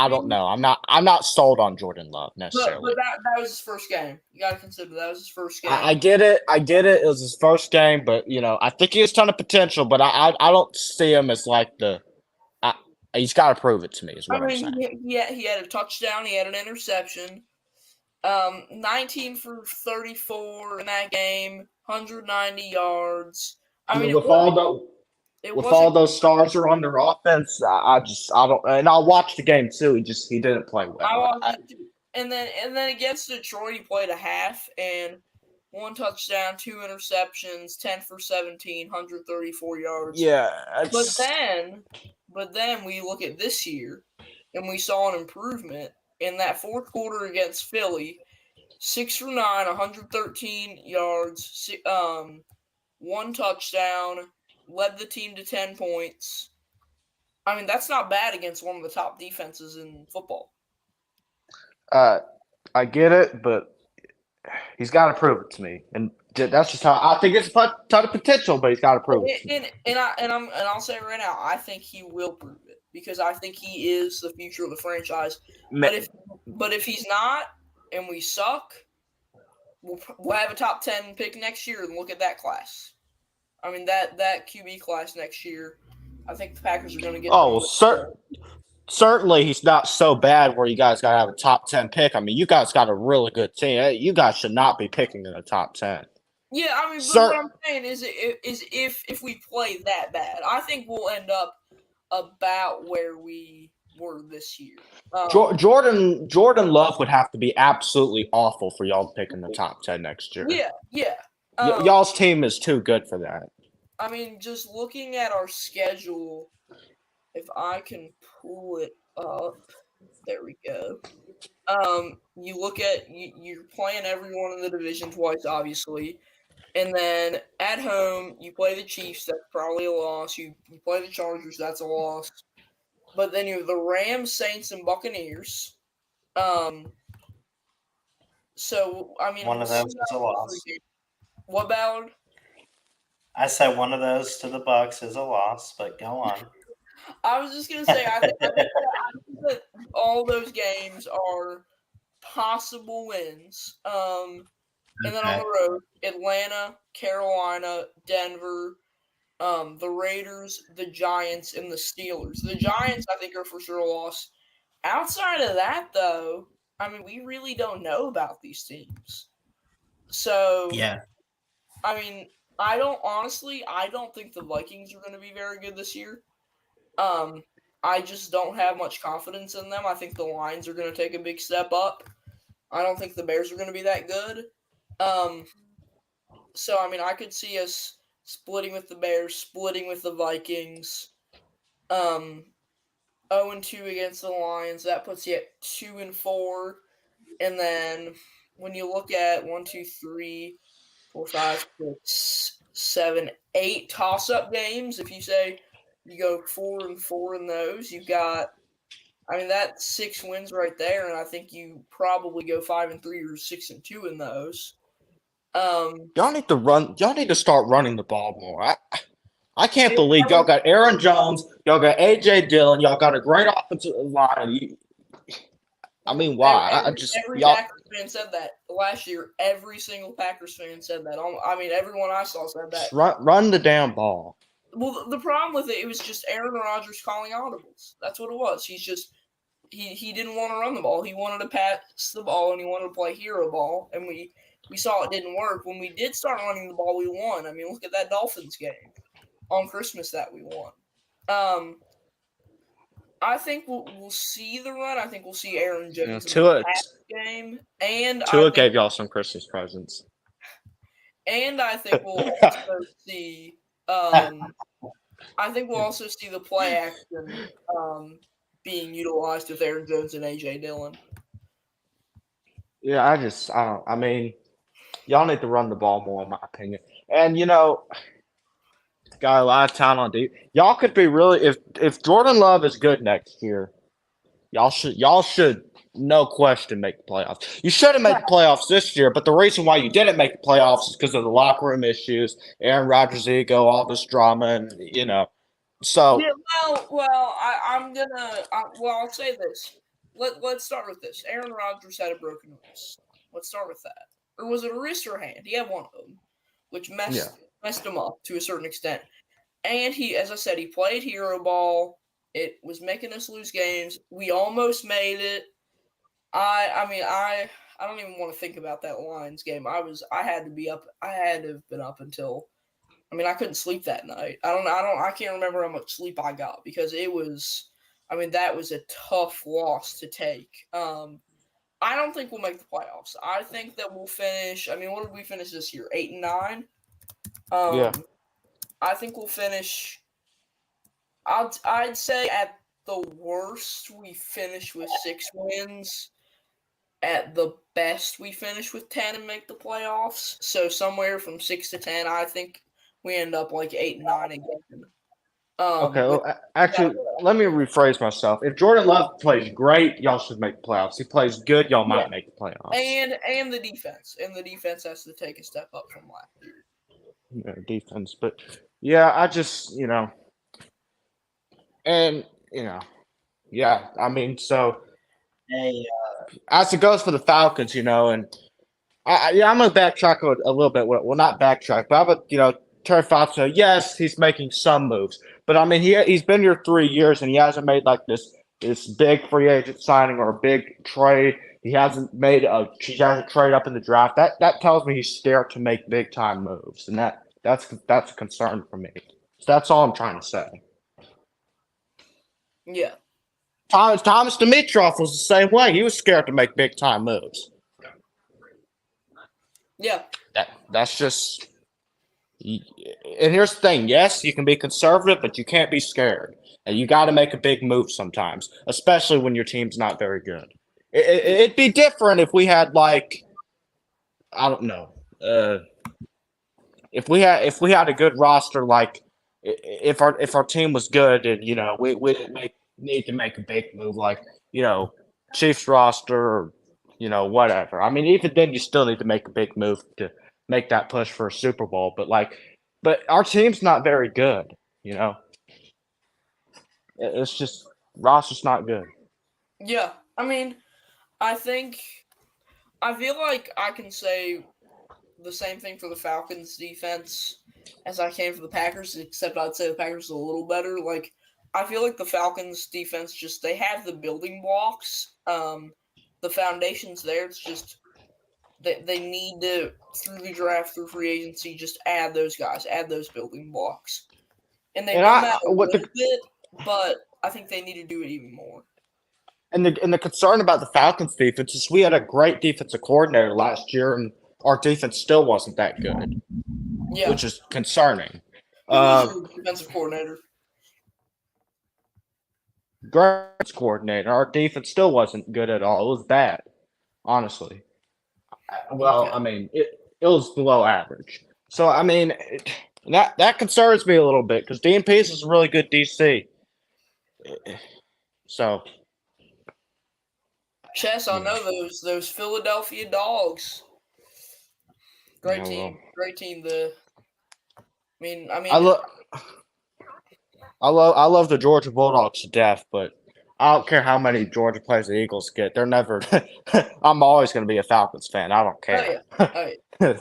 don't know. I'm not sold on Jordan Love necessarily. But that was his first game. You got to consider that was his first game. I get it. It was his first game, but I think he has a ton of potential. But I don't see him as like the. He's got to prove it to me. Is what I'm saying. He had a touchdown. He had an interception. 19 for 34 in that game. 190 yards. With all those stars are on their offense, I don't. And I'll watch the game too. He didn't play well. And then against Detroit, he played a half and 1 touchdown, 2 interceptions, 10 for 17, 134 yards. Yeah, but then we look at this year, and we saw an improvement in that fourth quarter against Philly. 6 for 9, 113 yards, 1 touchdown, led the team to 10 points. I mean, that's not bad against one of the top defenses in football. I get it, but he's got to prove it to me, and that's just how I think. It's a ton of potential, but he's got to prove it. And I'll say it right now, I think he will prove it, because I think he is the future of the franchise. But if he's not, and we suck, we'll have a top 10 pick next year, and look at that class. I mean, that QB class next year, I think the Packers are going to get. Oh, well, certainly he's not so bad where you guys got to have a top 10 pick. I mean, you guys got a really good team. You guys should not be picking in the top 10. Yeah, I mean, but what I'm saying is if we play that bad, I think we'll end up about where we were this year. Jordan Love would have to be absolutely awful for y'all to pick in the top 10 next year. Yeah. Y'all's team is too good for that. I mean, just looking at our schedule, if I can pull it up, there we go. You look at you're playing everyone in the division twice, obviously, and then at home you play the Chiefs. That's probably a loss. You play the Chargers. That's a loss. But then you have the Rams, Saints, and Buccaneers. So I mean, one of those is a loss. What, Ballard? I said one of those to the Bucks is a loss, but go on. I was just gonna say I think that all those games are possible wins. And then on the road, Atlanta, Carolina, Denver, the Raiders, the Giants, and the Steelers. The Giants, I think, are for sure a loss. Outside of that, though, I mean, we really don't know about these teams. So, Yeah. I mean, I don't think the Vikings are going to be very good this year. I just don't have much confidence in them. I think the Lions are going to take a big step up. I don't think the Bears are going to be that good. So, I mean, I could see us splitting with the Bears, splitting with the Vikings. 0-2 against the Lions. That puts you at 2-4. And then when you look at 1, 2, 3, 4, 5, 6, 7, 8 toss-up games, if you say you go 4-4 in those, you've got, I mean, that's 6 wins right there, and I think you probably go 5-3 or 6-2 in those. Y'all need to run. Y'all need to start running the ball more. I can't believe y'all got Aaron Jones, y'all got AJ Dillon, y'all got a great offensive line. I mean, why? Every Packers fan said that last year. Every single Packers fan said that. I mean, everyone I saw said that. Just run the damn ball. Well, the problem with it was just Aaron Rodgers calling audibles. That's what it was. He's just he didn't want to run the ball. He wanted to pass the ball and he wanted to play hero ball. And we saw it didn't work. When we did start running the ball, we won. I mean, look at that Dolphins game on Christmas that we won. I think we'll see the run. I think we'll see Aaron Jones in the pass game, and Tua gave y'all some Christmas presents. And I think we'll also see. I think we'll also see the play action being utilized with Aaron Jones and AJ Dillon. Yeah, I mean, y'all need to run the ball more, in my opinion. And got a lot of talent on deep. Y'all could be really if Jordan Love is good next year, y'all should no question make the playoffs. You shouldn't make the playoffs this year, but the reason why you didn't make the playoffs is because of the locker room issues, Aaron Rodgers' ego, all this drama, and so. Yeah, well, I'll say this. Let's start with this. Aaron Rodgers had a broken wrist. Let's start with that. Or was it a wrist or a hand? He had one of them, which messed him up to a certain extent. And as I said, he played hero ball. It was making us lose games. We almost made it. I don't even want to think about that Lions game. I had to be up. I had to have been up until. I mean, I couldn't sleep that night. I can't remember how much sleep I got because it was. I mean, that was a tough loss to take. I don't think we'll make the playoffs. I think that we'll finish. I mean, what did we finish this year? 8-9. Yeah. I think we'll finish. I'd say at the worst we finish with 6 wins. At the best we finish with 10 and make the playoffs. So somewhere from 6 to 10, I think we end up like 8-9 again. Okay, well, actually, let me rephrase myself. If Jordan Love plays great, y'all should make the playoffs. If he plays good, y'all might make the playoffs. And the defense has to take a step up from last year. Yeah, defense, but yeah, I just and yeah, I mean, so as it goes for the Falcons, and I'm gonna backtrack a little bit. Well, not backtrack, but Terry Fox. Yes, he's making some moves, but I mean, he's been here 3 years and he hasn't made like this big free agent signing or a big trade. He hasn't traded up in the draft. That tells me he's scared to make big time moves, and that's a concern for me. So that's all I'm trying to say. Yeah. Thomas Dimitroff was the same way. He was scared to make big time moves. Yeah. That's just. And here's the thing. Yes, you can be conservative, but you can't be scared. And you got to make a big move sometimes, especially when your team's not very good. It'd be different if we had like, I don't know, if we had a good roster, like if our team was good and we didn't need to make a big move like Chiefs roster or whatever. I mean, even then you still need to make a big move to make that push for a Super Bowl. But our team's not very good. It's just roster's not good. Yeah, I mean, I feel like I can say the same thing for the Falcons defense as I can for the Packers, except I'd say the Packers are a little better. Like, I feel like the Falcons defense they have the building blocks. The foundation's there. It's just they need to, through the draft, through free agency, just add those guys, add those building blocks. And they've done that a little bit, but I think they need to do it even more. And the concern about the Falcons defense is we had a great defensive coordinator last year, and our defense still wasn't that good, which is concerning. Who was your defensive coordinator? Great coordinator. Our defense still wasn't good at all. It was bad, honestly. Well, I mean, it was below average. So, I mean, that concerns me a little bit because Dean Pease is a really good DC. So, Chess, I know those Philadelphia Dogs. Great team. I love the Georgia Bulldogs to death, but I don't care how many Georgia players the Eagles get. They're never. I'm always going to be a Falcons fan. I don't care. Oh, yeah.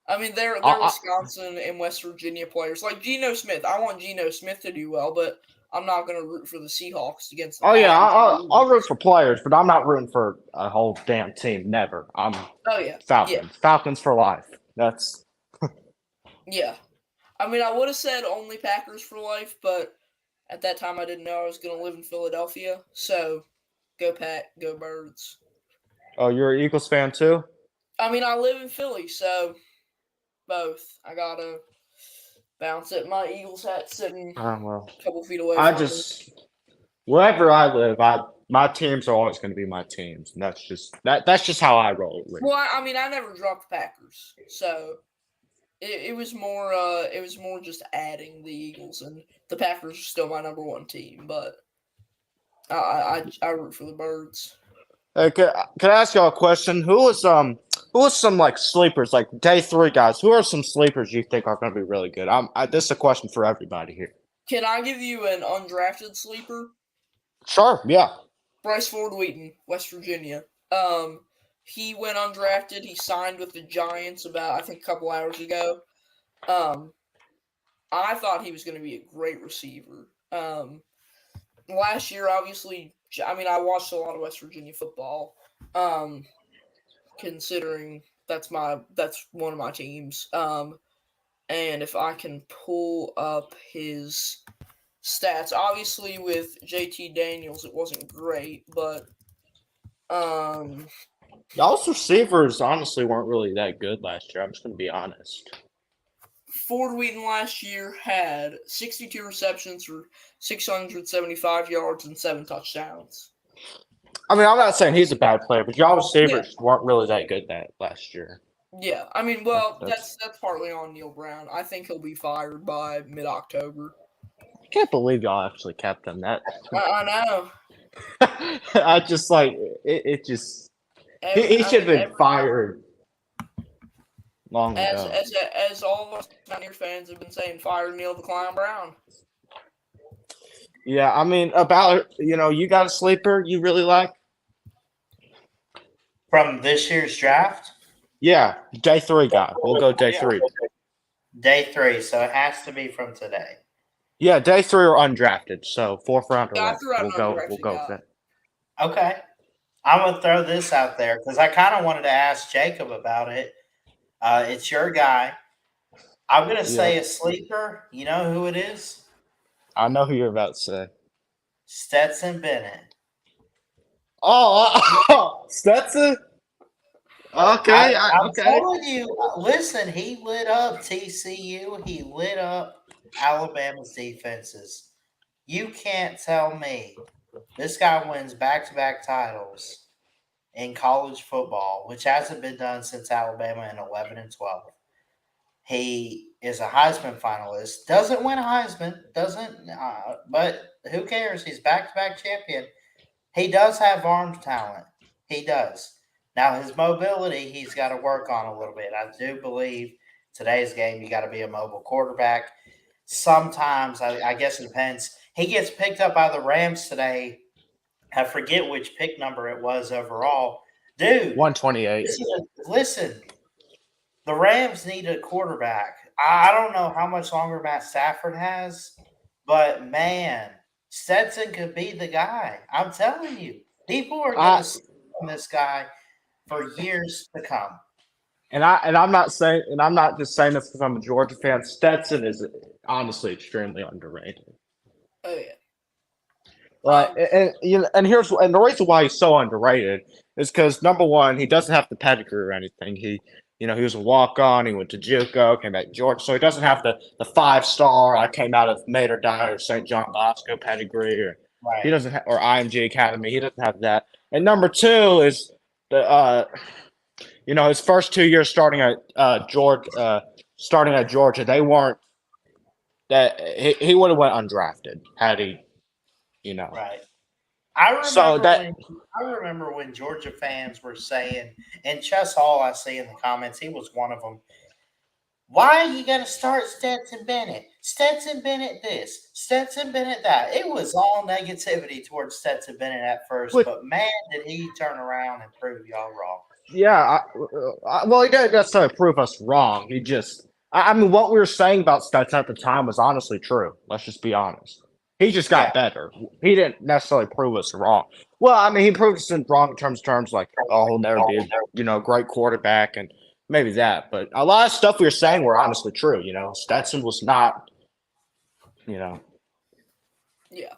I mean, they're Wisconsin and West Virginia players. Like Geno Smith. I want Geno Smith to do well, but I'm not going to root for the Seahawks against the Packers. I'll root for players, but I'm not rooting for a whole damn team. Never. I'm Falcons. Yeah. Falcons for life. That's yeah. I mean, I would have said only Packers for life, but at that time I didn't know I was going to live in Philadelphia. So, go Pack, go Birds. Oh, you're an Eagles fan too? I mean, I live in Philly, so both. I got to bounce it. My Eagles hat sitting a couple feet away from me. Wherever I live, my teams are always going to be my teams, and that's just how I roll. Well, I mean, I never dropped the Packers, so it was more just adding the Eagles, and the Packers are still my number one team, but I root for the Birds. Hey, can I ask y'all a question? Who was some like sleepers, like day 3 guys? Who are some sleepers you think are going to be really good? This is a question for everybody here. Can I give you an undrafted sleeper? Sure, yeah. Bryce Ford Wheaton, West Virginia. He went undrafted. He signed with the Giants about, I think, a couple hours ago. I thought he was going to be a great receiver. Last year, obviously, I mean, I watched a lot of West Virginia football, considering that's one of my teams. And if I can pull up his stats, obviously with JT Daniels, it wasn't great, but y'all's receivers honestly weren't really that good last year. I'm just going to be honest. Ford Wheaton last year had 62 receptions for 675 yards and 7 touchdowns. I mean, I'm not saying he's a bad player, but y'all receivers weren't really that good last year. Yeah, I mean, well, that's partly on Neil Brown. I think he'll be fired by mid-October. I can't believe y'all actually kept him. That I know. I just like it. Just he should have been fired long ago. As all of us Mountaineer fans have been saying, fire Neil the Clown Brown. Yeah, I mean, you got a sleeper you really like from this year's draft? Yeah, day 3 guy. We'll go day 3. Day 3, so it has to be from today. Yeah, day 3 or undrafted. So 4th round or we'll go with that. Okay. I'm going to throw this out there because I kind of wanted to ask Jacob about it. It's your guy. I'm going to say a sleeper. You know who it is? I know who you're about to say. Stetson Bennett. Oh, Stetson? Okay. I'm telling you, listen, he lit up TCU. He lit up Alabama's defenses. You can't tell me this guy wins back-to-back titles in college football, which hasn't been done since Alabama in 11 and 12. He is a Heisman finalist. Doesn't win a Heisman. But who cares? He's back-to-back champion. He does have arm talent. He does. Now, his mobility, he's got to work on a little bit. I do believe today's game, you got to be a mobile quarterback. Sometimes, I guess it depends. He gets picked up by the Rams today. I forget which pick number it was overall. Dude. 128. Listen. The Rams need a quarterback. I don't know how much longer Matt Stafford has, but man, Stetson could be the guy. I'm telling you, people are going to I see on this guy for years to come. I'm not saying, and I'm not just saying this because I'm a Georgia fan. Stetson is honestly extremely underrated. Oh yeah. Like, Um, and the reason why he's so underrated is because number one, he doesn't have the pedigree or anything. He was a walk on. He went to JUCO, came back to Georgia, so he doesn't have the 5 star. I came out of Mater Dei or St. John Bosco pedigree, or he Right. doesn't or IMG Academy. He doesn't have that. And number two is the his first 2 years starting at Georgia, they weren't that he would have went undrafted had he, you know. Right. I So remember that when I remember when Georgia fans were saying, and Chess Hall, I see in the comments, he was one of them. Why are you going to start Stetson Bennett? Stetson Bennett this, Stetson Bennett that. It was all negativity towards Stetson Bennett at first, with but man, did he turn around and prove y'all wrong. yeah, well, he didn't necessarily prove us wrong. I mean, what we were saying about Stetson at the time was honestly true. Let's just be honest. He just Yeah, got better. He didn't necessarily prove us wrong. Well, I mean, he proved us wrong in terms like, oh, he'll never be a great quarterback and maybe that. But a lot of stuff we were saying were honestly true. Stetson was not, you know, yeah.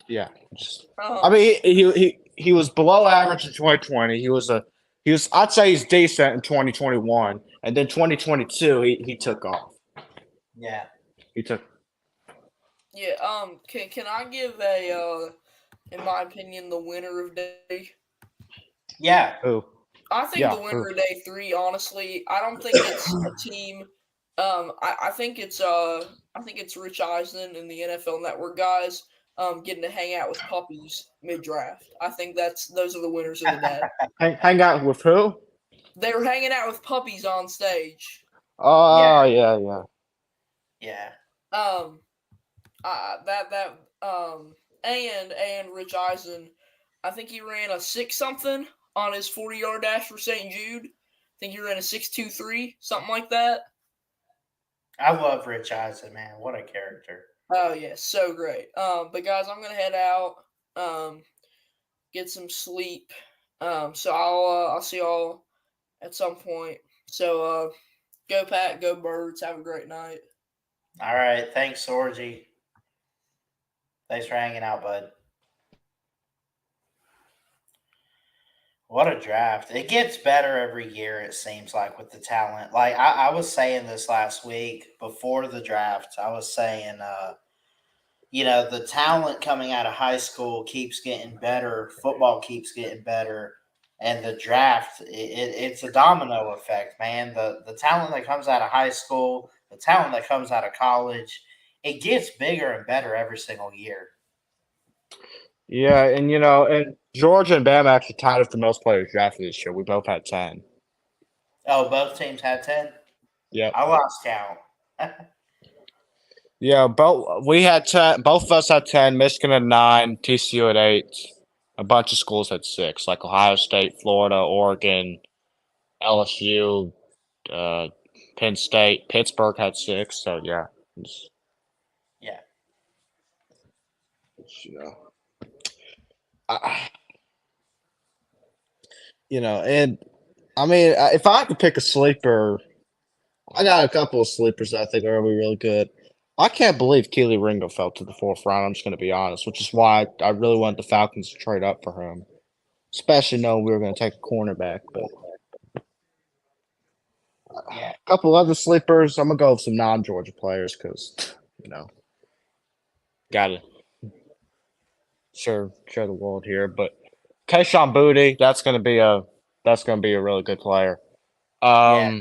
yeah. Just, I Um, mean, he was below average in 2020. I'd say he's decent in 2021, and then 2022 he took off. yeah, He took yeah. Can I give a in my opinion, the winner of day? yeah. who? I think Yeah, the who? winner of day three. Honestly, I don't think it's a team. I think it's Rich Eisen and the NFL Network guys. Getting to hang out with puppies mid draft. I think those are the winners of the day. Hang out with who? They were hanging out with puppies on stage. Yeah, Oh yeah. yeah. Um, that and Rich Eisen, I think he ran a 6 something on his 40-yard dash for St. Jude. I think he ran a 6.23, something like that. I love Rich Eisen, man. What a character. Oh yeah, so great. But guys, I'm gonna head out, get some sleep. So I'll see y'all at some point. So go Pat, go Birds. Have a great night. All right. Thanks, Sorgi. Thanks for hanging out, bud. What a draft. It gets better every year, it seems like, with the talent. Like, I was saying this last week before the draft. I was saying, the talent coming out of high school keeps getting better. Football keeps getting better. And the draft, it's a domino effect, man. The talent that comes out of high school, the talent that comes out of college, it gets bigger and better every single year. Yeah, and Georgia and Bama actually tied us the most players drafted this year. We both had 10. Oh, both teams had 10? Yep. I lost count. Yeah, both we had 10. Both of us had 10. Michigan had 9. TCU had 8. A bunch of schools had 6, like Ohio State, Florida, Oregon, LSU, uh, Penn State, Pittsburgh had 6. So yeah, it's, Yeah. you know, and I mean, if I had to pick a sleeper, I got a couple of sleepers that I think are gonna be really good. I can't believe Keely Ringo fell to the 4th round. I'm just gonna be honest, which is why I really wanted the Falcons to trade up for him, especially knowing we were gonna take a cornerback. But Yeah. a couple other sleepers, I'm gonna go with some non-Georgia players because you know gotta share the world here. But Kayshawn Booty, that's gonna be a really good player. Yeah.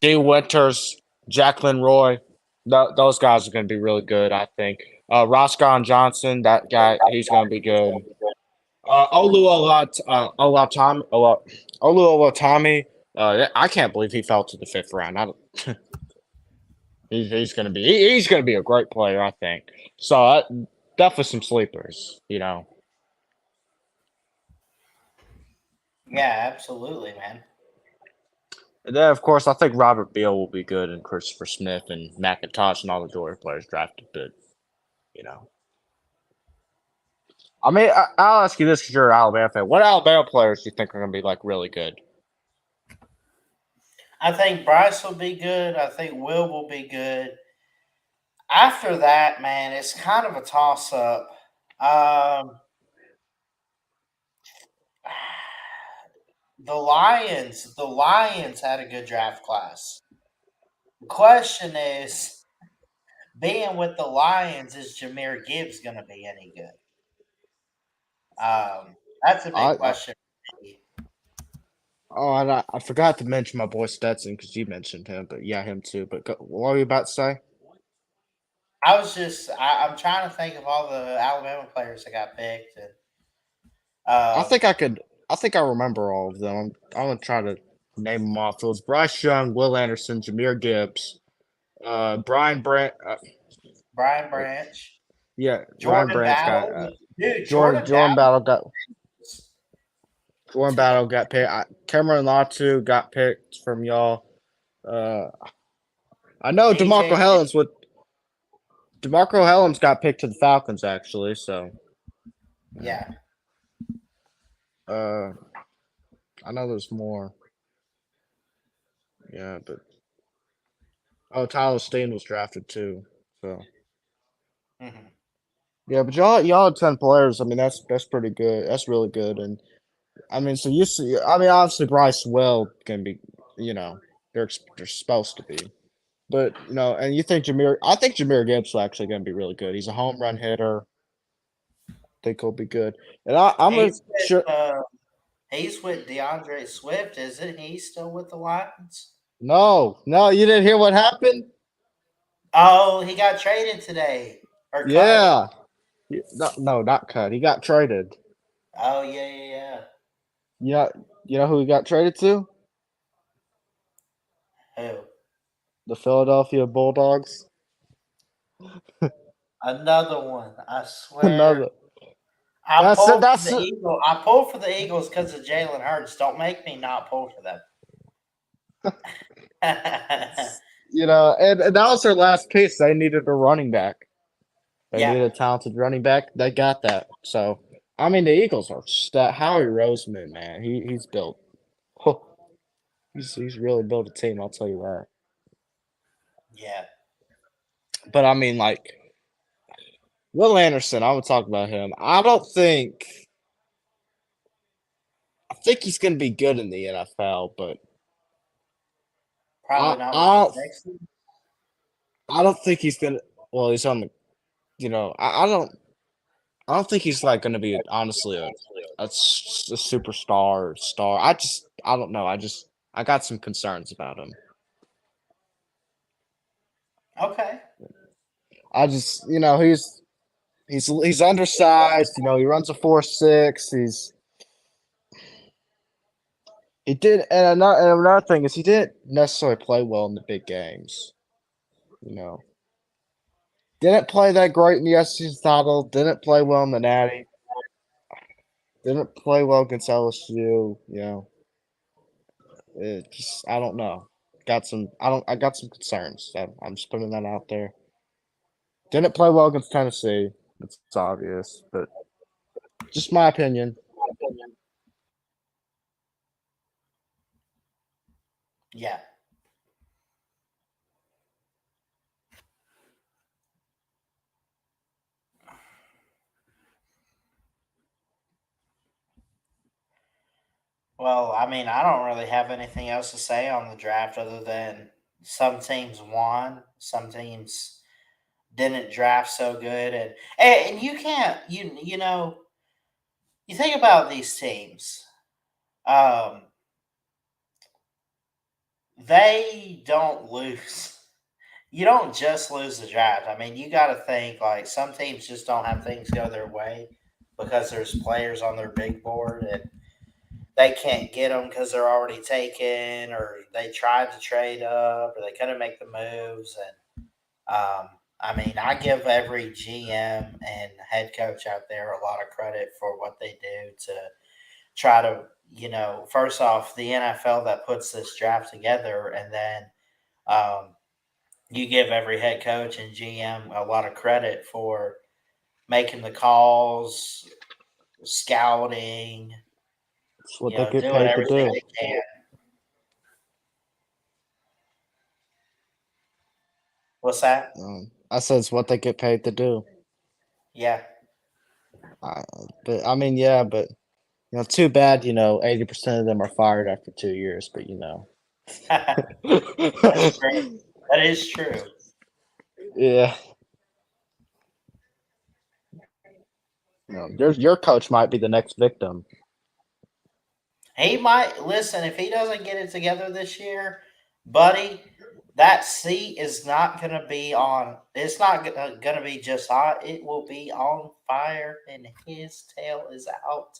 D. Winters, Jacqueline Roy, those guys are going to be really good, I think. Roscoe Johnson, that guy, he's going to be good. Olu I can't believe he fell to the 5th round. He's going to be a great player, I think. So definitely some sleepers. Yeah, absolutely, man. And then, of course, I think Robert Beal will be good, and Christopher Smith and McIntosh and all the Georgia players drafted. But you know, I mean, I'll ask you this because you're an Alabama fan. What Alabama players do you think are going to be like really good? I think Bryce will be good. I think Will be good. After that, man, it's kind of a toss up. Um, the Lions had a good draft class. The question is, being with the Lions, is Jameer Gibbs going to be any good? That's a big I question for me. Oh, and I forgot to mention my boy Stetson because you mentioned him, but yeah, him too. But what were you about to say? I'm trying to think of all the Alabama players that got picked, and I um, think I could. I think I remember all of them. I'm gonna try to name them off. It was Bryce Young, Will Anderson, Jameer Gibbs, Brian Branch. Brian Branch, Yeah, Brian Jordan Branch got Battle, dude, Jordan. Jordan Battle. Jordan Battle got picked. Cameron Latu got picked from y'all. Uh, I know DJ, Demarco Helms got picked to the Falcons actually. So yeah, uh, I know there's more. Yeah, but Tyler Steen was drafted too. So hmm yeah, but y'all had 10 players. I mean, that's pretty good. That's really good. And I mean, so you see, I mean, obviously Bryce Will can be, you know, they're supposed to be, but and you think I think Jameer Gibbs is actually going to be really good. He's a home run hitter. I think he'll be good. And I'm a he's with sure. he's with DeAndre Swift, isn't he? He's still with the Lions. No, no, you didn't hear what happened. Oh, he got traded today or cut. Yeah, no, no, not cut. He got traded. Oh yeah, yeah, yeah. Yeah, you know who he got traded to? Who? The Philadelphia Bulldogs. Another one. I swear. Another. That's I pulled for the Eagles because of Jalen Hurts. Don't make me not pull for them. and that was their last piece. They needed a running back. They Yeah, needed a talented running back. They got that. So I mean, the Eagles are Howie Roseman, man. He's built. He's really built a team. I'll tell you that. yeah. But I mean, like Will Anderson, I would talk about him. I think he's going to be good in the NFL, but I Probably not with the I Texans. I don't think he's gonna. Well, he's on the. I don't think he's like going to be honestly a superstar or star. I don't know. I got some concerns about him. Okay. I just he's undersized. He runs a 4.6. He did, and another thing is he didn't necessarily play well in the big games. You know, didn't play that great in the SEC title. Didn't play well in the Natty. Didn't play well against LSU. I don't know. I got some concerns. I'm just putting that out there. Didn't play well against Tennessee. It's obvious, but just my opinion. Yeah. Well, I mean, I don't really have anything else to say on the draft other than some teams won, some teams didn't draft so good, and you can't you think about these teams. Um, they don't lose. You don't just lose the draft. I mean, you got to think like some teams just don't have things go their way because there's players on their big board and they can't get them because they're already taken, or they tried to trade up, or they couldn't make the moves. And I mean, I give every GM and head coach out there a lot of credit for what they do to try to first off, the NFL that puts this draft together, and then um, you give every head coach and GM a lot of credit for making the calls, scouting, That's what they get doing paid to everything do. they can. What's that? I said it's what they get paid to do. Yeah. Uh, but I mean, yeah, but too bad. 80% of them are fired after 2 years. But That's true. That is true. yeah, your coach might be the next victim. He might listen if he doesn't get it together this year, buddy. That seat is not going to be on. It's not going to be just hot. It will be on fire, and his tail is out.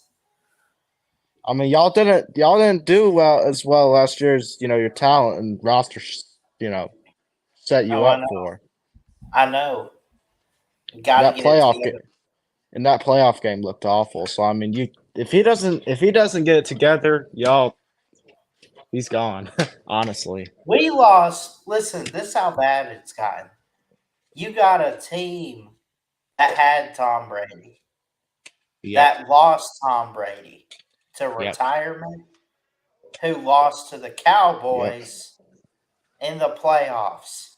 I mean, y'all didn't do well as well last year as your talent and roster, set you Oh, I up know. for I know. Got to that get it playoff game. together. And that playoff game looked awful. So I mean, if he doesn't get it together, he's gone. Honestly, We lost. Listen, this is how bad it's gotten. You got a team that had Tom Brady yep, that lost Tom Brady to yep, retirement, who lost to the yep. Cowboys in the playoffs.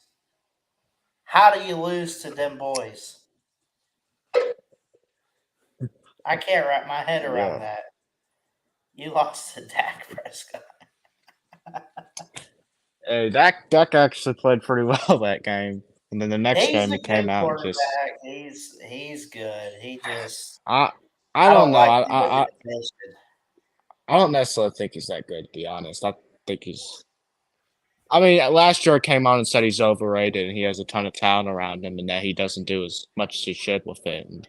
How do you lose to them boys? I can't wrap my head around Yeah. that. You lost to Dak Prescott. Hey, Dak actually played pretty well that game, and then the next He's game a he came good out and just quarterback. He's good. He just I I I don't don't know. like I the way the I I division. I don't necessarily think he's that good, to be honest. I think he's. I mean, last year I came on and said he's overrated and he has a ton of talent around him and that he doesn't do as much as he should with it. And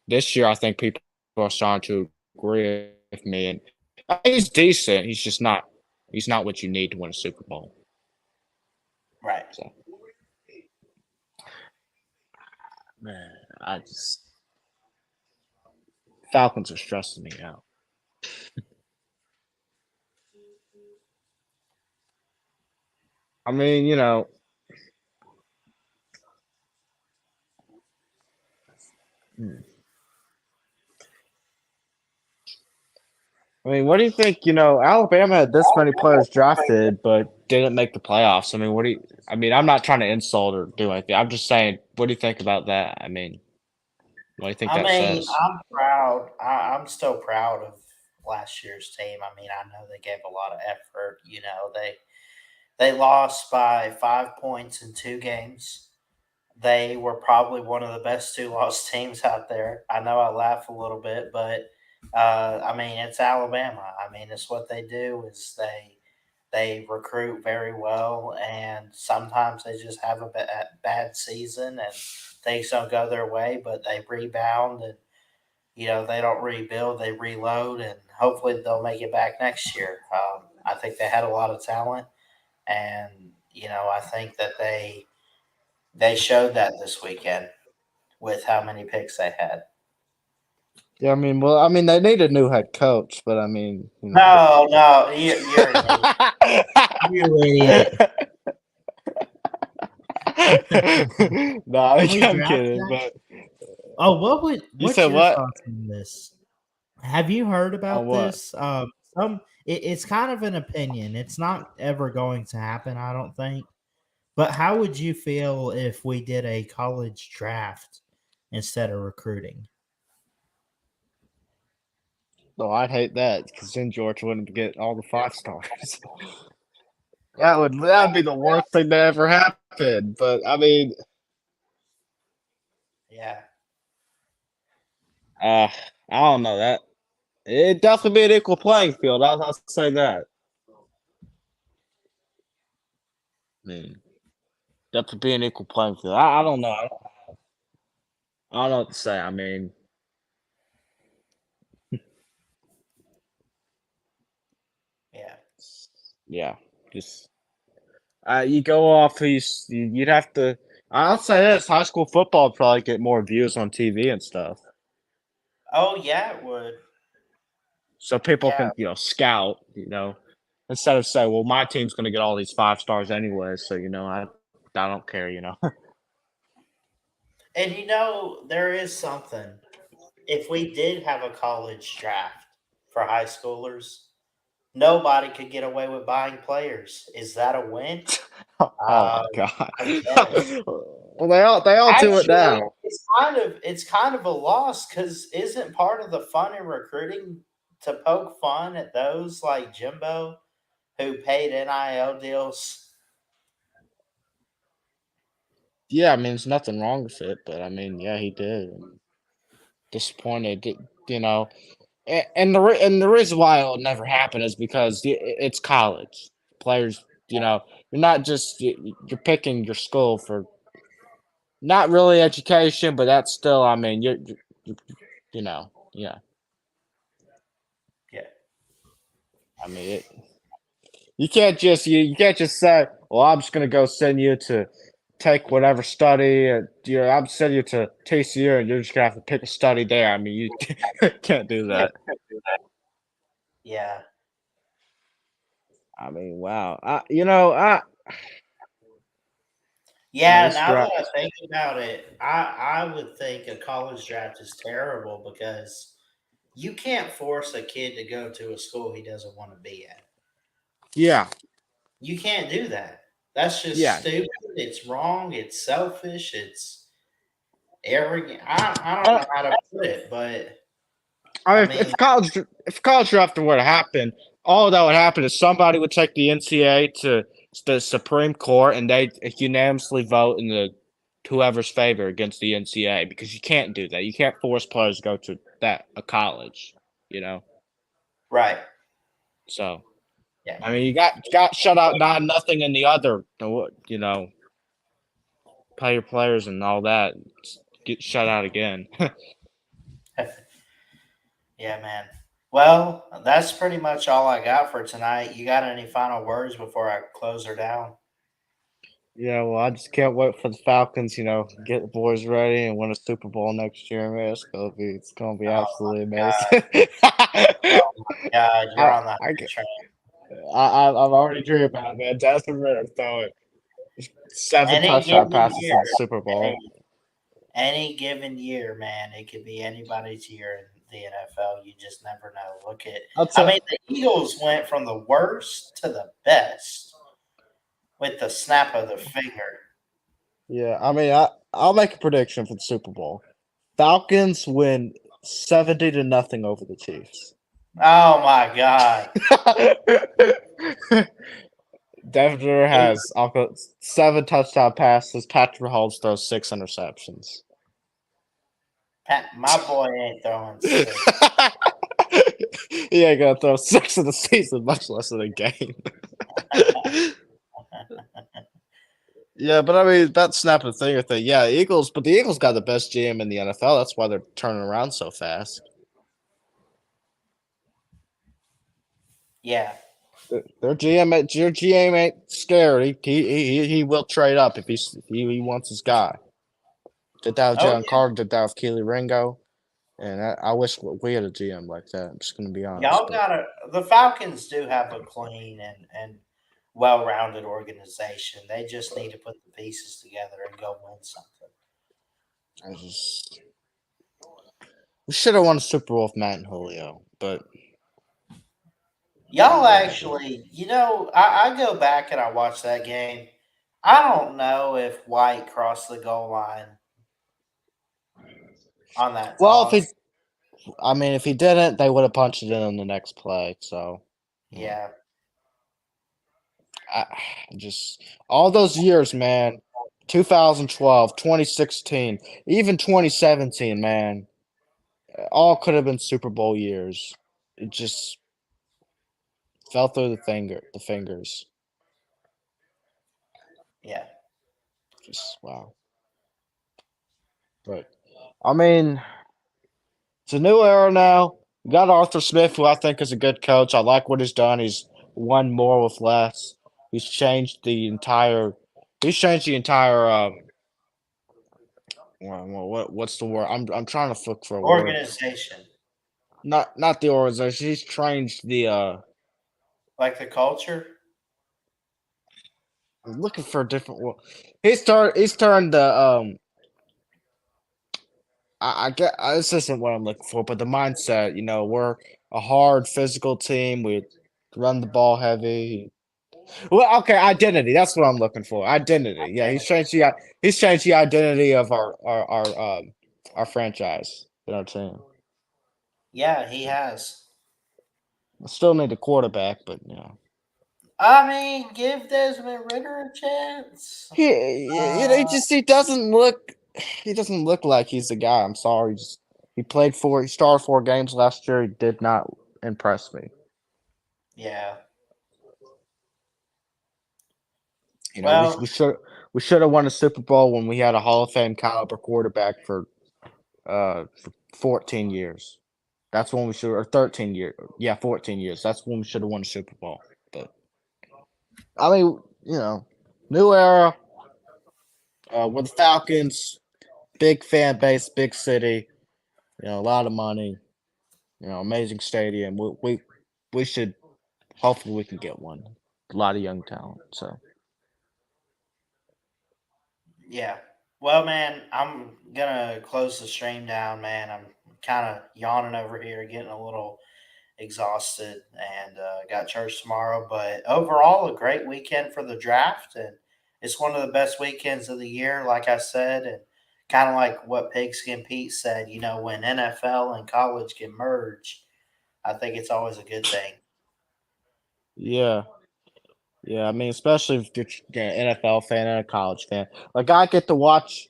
this year, I think people are starting to agree with me. And he's decent. He's just not. He's not what you need to win a Super Bowl. Right. So, man, I just Falcons are stressing me out. I mean, hmm. I mean, what do you think? Alabama had this many players drafted, but didn't make the playoffs. I mean, what do you? I mean, I'm not trying to insult or do anything. I'm just saying, what do you think about that? I mean, what do you think I that mean, says? I'm proud. I'm still proud of last year's team. I mean, I know they gave a lot of effort. They lost by 5 points in 2 games. They were probably one of the best two loss teams out there. I know I laugh a little bit, but I mean it's Alabama. I mean it's what they do is they recruit very well, and sometimes they just have a bad season and things don't go their way, but they rebound and they don't rebuild, they reload, and hopefully they'll make it back next year. I think they had a lot of talent, and I think that they showed that this weekend with how many picks they had. Yeah, I mean, they need a new head coach, but I mean, No, no, you're an idiot. You idiot. no, Early I'm draft kidding. day? But Oh, you what's said your what? thoughts on this? Have you heard On about what? this? It's kind of an opinion. It's not ever going to happen, I don't think. But how would you feel if we did a college draft instead of recruiting? No, I'd hate that because then George wouldn't get all the 5 stars. That would be the worst thing that ever happened. But I mean, Yeah. uh, I don't know that it'd definitely be an equal playing field. I'll say that. I mean, definitely be an equal playing field. I don't know. I don't know what to say. I mean, Yeah. yeah, just you go off who's you'd have to. I'll say this: high school football would probably get more views on TV and stuff. Oh yeah, it would. so people Yeah. can scout. Instead of say, well, my team's going to get all these 5 stars anyway, so I don't care. And there is something. If we did have a college draft for high schoolers, nobody could get away with buying players. Is that a win? Oh my Um, god. I guess. Well, they all do it Actually, now. it's kind of a loss because isn't part of the fun in recruiting to poke fun at those like Jimbo who paid NIL deals? Yeah, I mean, there's nothing wrong with it, but I mean, yeah, he did. I'm disappointed, you know. And the reason why it'll never happen is because it's college. Players, you're not just you're picking your school for not really education, but that's still, I mean, yeah. Yeah, I mean, you can't just say, well, I'm just gonna go send you to take whatever study, and I'm sending you to TCU, and you're just gonna have to pick a study there. I mean, you can't do that. yeah, I mean, wow. yeah. This Now that draft. I think about it, I would think a college draft is terrible because you can't force a kid to go to a school he doesn't want to be at. Yeah, You can't do that. That's just yeah. stupid. It's wrong. It's selfish. It's arrogant. I don't I, know how to put it, but I I mean, mean, if college draft were to happen, all that would happen is somebody would take the NCAA to the Supreme Court, and they unanimously vote in the whoever's favor against the NCAA, because you can't do that. You can't force players to go to a college, you know. right. So Yeah. I mean, you got shut out 9-0 in the other, play your players and all that. Get shut out again. Yeah, man. Well, that's pretty much all I got for tonight. You got any final words before I close her down? Yeah, well, I just can't wait for the Falcons, get the boys ready and win a Super Bowl next year, man. It's gonna be Oh absolutely my amazing. God, you're I, on the I, hype train. I've already dreamed about it, man. Desmond Ritter throwing 7 Any touchdown given passes year, in the Super any, Bowl. any given year, man, it could be anybody's year in the NFL. You just never know. Look at, I'll I tell. mean, the Eagles went from the worst to the best with the snap of the finger. Yeah, I mean, I'll make a prediction for the Super Bowl. Falcons win 70-0 over the Chiefs. Oh my God. Denver has 7 touchdown passes. Patrick Mahomes throws 6 interceptions. My boy ain't throwing six. He ain't gonna throw 6 in the season, much less in a game. Yeah, but I mean that snap of the finger thing. Yeah, the Eagles got the best GM in the NFL. That's why they're turning around so fast. Yeah. Your GM ain't scared. He will trade up if he wants his guy. Did that with Oh Jalen Carter. Did that with Keely Ringo. And I wish we had a GM like that. I'm just gonna be honest, Y'all but got to the Falcons do have a clean and well-rounded organization. They just need to put the pieces together and go win something. I just we should have won a Super Bowl with Matt and Julio, but Y'all whatever. actually, I go back and I watch that game. I don't know if White crossed the goal line on that Well, toss. if he didn't, they would have punched it in on the next play. So, Yeah. I just all those years, man. 2012, 2016, even 2017, man. All could have been Super Bowl years. It just fell through the fingers. Yeah. Just wow. But I mean, it's a new era now. We got Arthur Smith, who I think is a good coach. I like what he's done. He's won more with less. He's changed the entire. He's changed the entire. What's the word? I'm trying to look for a word. Organization. not the organization. He's changed the. Like the culture? I'm looking for a different. Well, He's turned the I get this isn't what I'm looking for, but the mindset. We're a hard physical team. We run the ball heavy. Well, okay, identity. That's what I'm looking for. Identity. Yeah, he's changed the identity of our franchise. Our team. Yeah, he has. I still need a quarterback, but I mean, give Desmond Ritter a chance. he doesn't look. He doesn't look like he's the guy. I'm sorry. He started 4 games last year. He did not impress me. Yeah. We Well, we should have won a Super Bowl when we had a Hall of Fame caliber quarterback for 14 years. That's when we should, or 13 years. Yeah, 14 years. That's when we should have won a Super Bowl. But I mean, new era. We're the Falcons. Big fan base, big city. A lot of money. Amazing stadium. We should hopefully we can get one. A lot of young talent. So yeah. Well, man, I'm gonna close the stream down, man. I'm kind of yawning over here, getting a little exhausted, and got church tomorrow. But overall, a great weekend for the draft, and it's one of the best weekends of the year, like I said, and kind of like what Pigskin Pete said. When NFL and college can merge, I think it's always a good thing. yeah. Yeah, I mean, especially if you're an NFL fan and a college fan. Like I get to watch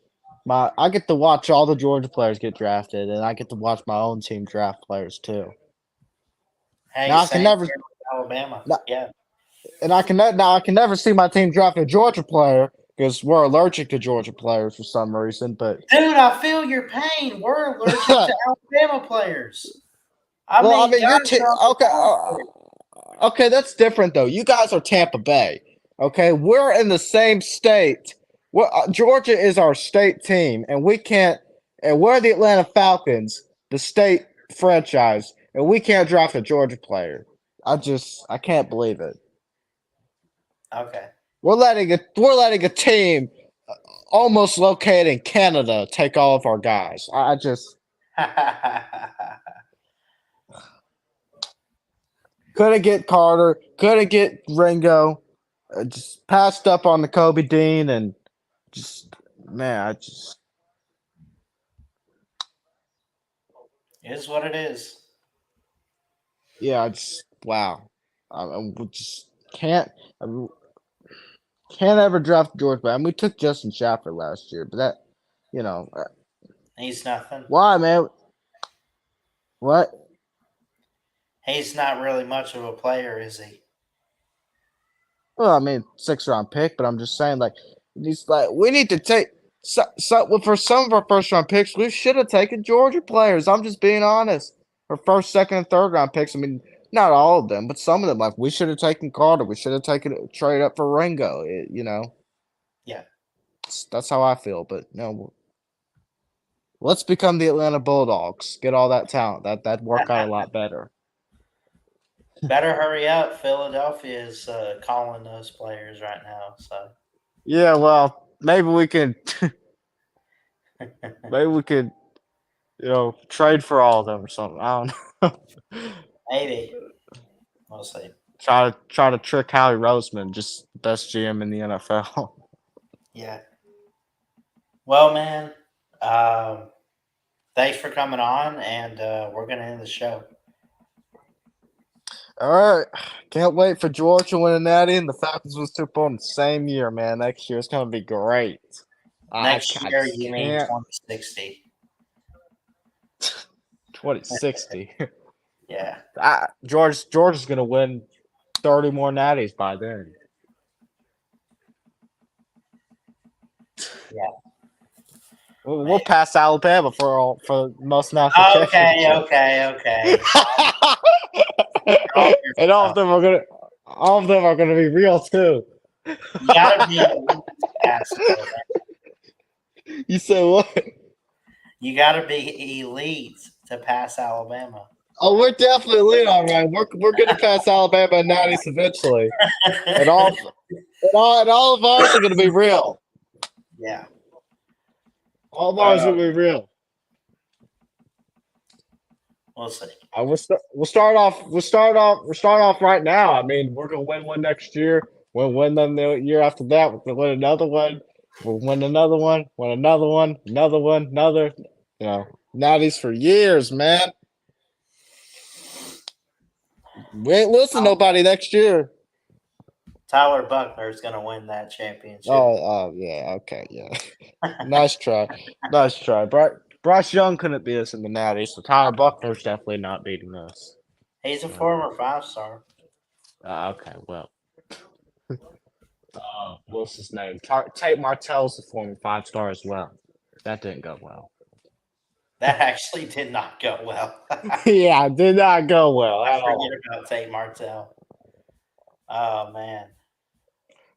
all the Georgia players get drafted, and I get to watch my own team draft players too. Hey, Now I can same never, here with Alabama. now, Yeah. now I can never see my team draft a Georgia player because we're allergic to Georgia players for some reason. But Dude, I feel your pain. We're allergic to Alabama players. I well, I mean, mean, your guys team. are on the Okay, roster. okay, that's different though. You guys are Tampa Bay. Okay, we're in the same state. Georgia is our state team, and we can't. And we're the Atlanta Falcons, the state franchise, and we can't draft a Georgia player. I can't believe it. Okay. We're letting a team almost located in Canada take all of our guys. I just couldn't get Carter, couldn't get Ringo, just passed up on the Kobe Dean, and just man, I just It is what it is. yeah, I just wow, we just can't I can't ever draft George. But we took Justin Shaffer last year, but that you know He's nothing. why man? What? He's not really much of a player, is he? Well, I mean, 6th round pick, but I'm just saying, like, we need to take well, for some of our 1st round picks, we should have taken Georgia players. I'm just being honest. For 1st, 2nd, and 3rd round picks, I mean, not all of them, but some of them. Like, we should have taken Carter. We should have taken a trade up for Ringo. Yeah. That's how I feel. But no, let's become the Atlanta Bulldogs. Get all that talent. That'd work out a lot better. Better hurry up. Philadelphia is calling those players right now. So Yeah, well, maybe we can. Maybe we could. Trade for all of them or something. I don't know. maybe we'll see. Try to trick Howie Roseman, just best GM in the NFL. Yeah. Well, man, thanks for coming on, and we're gonna end the show. All right, can't wait for Georgia winning that in. The Falcons win Super Bowl in the same year, man. Next year it's gonna be great. Next I year, just you mean can't. 2060? 2060. Yeah. Georgia's gonna win 30 more natties by then. Yeah. We'll pass Alabama for most national championships. Okay. And all of them are gonna be real too. You gotta be elite to pass Alabama. You said what? You gotta be elite to pass Alabama. Oh, we're definitely lean all right. We're gonna pass Alabama and Natty's eventually, and all of ours are gonna be real. Yeah. All of ours are gonna be real. We'll see. We'll start off right now. I mean, we're gonna win one next year. We'll win them the year after that. We're gonna win another one. We'll win another one. Win another one. Another one. Another. You know, Natty's for years, man. We ain't losing nobody next year. Tyler Buckner is going to win that championship. Oh, yeah. Okay, yeah. Nice try. Nice try. Bryce Young couldn't beat us in the Natty, so Tyler Buckner's definitely not beating us. He's a former 5-star. Okay, well. What's his name? Tate Martell's a former 5-star as well. That didn't go well. That actually did not go well. Yeah, it did not go well I at all. forget about Tate Martell. Oh, man.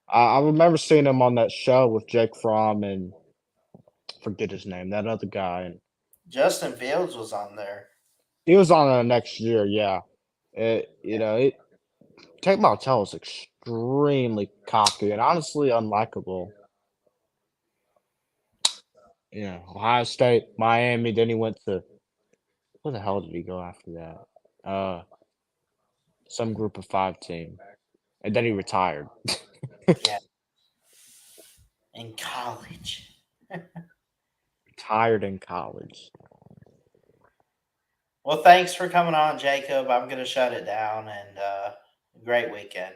I remember seeing him on that show with Jake Fromm and forget his name, that other guy. And Justin Fields was on there. he was on the next year, yeah. Tate Martell is extremely cocky and honestly unlikable. Ohio State, Miami, then he went to where the hell did he go after that? Some group of 5 team. And then he retired. Yeah. In college. Retired in college. Well, thanks for coming on, Jacob. I'm going to shut it down, and great weekend.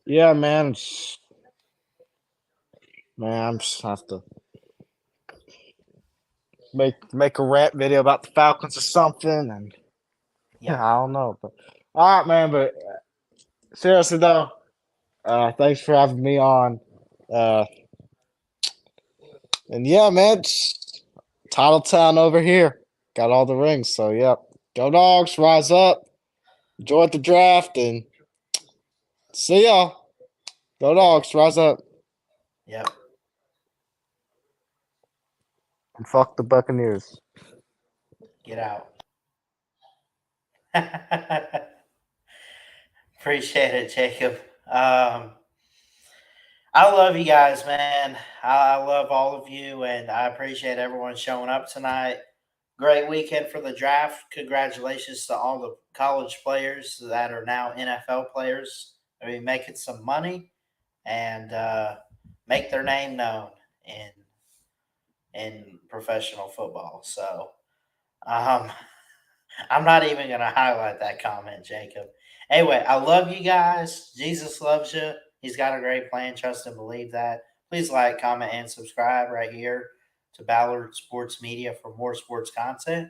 Yeah, man. I'm just have to make a rant video about the Falcons or something, and Yeah. I don't know. But all right, man. But seriously though, thanks for having me on. And yeah, man, Titletown over here got all the rings. So yep, go Dogs, rise up, enjoy the draft, and see y'all. Go Dogs, rise up. Yep. And fuck the Buccaneers. Get out. Appreciate it, Jacob. I love you guys, man. I love all of you, and I appreciate everyone showing up tonight. Great weekend for the draft. Congratulations to all the college players that are now NFL players. They'll be making some money and make their name known in professional football. So I'm not even going to highlight that comment, Jacob. Anyway, I love you guys. Jesus loves you. He's got a great plan. Trust and believe that. Please like, comment, and subscribe right here to Ballard Sports Media for more sports content.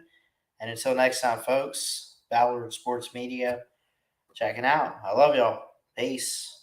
And until next time, folks, Ballard Sports Media checking out. I love y'all. Peace.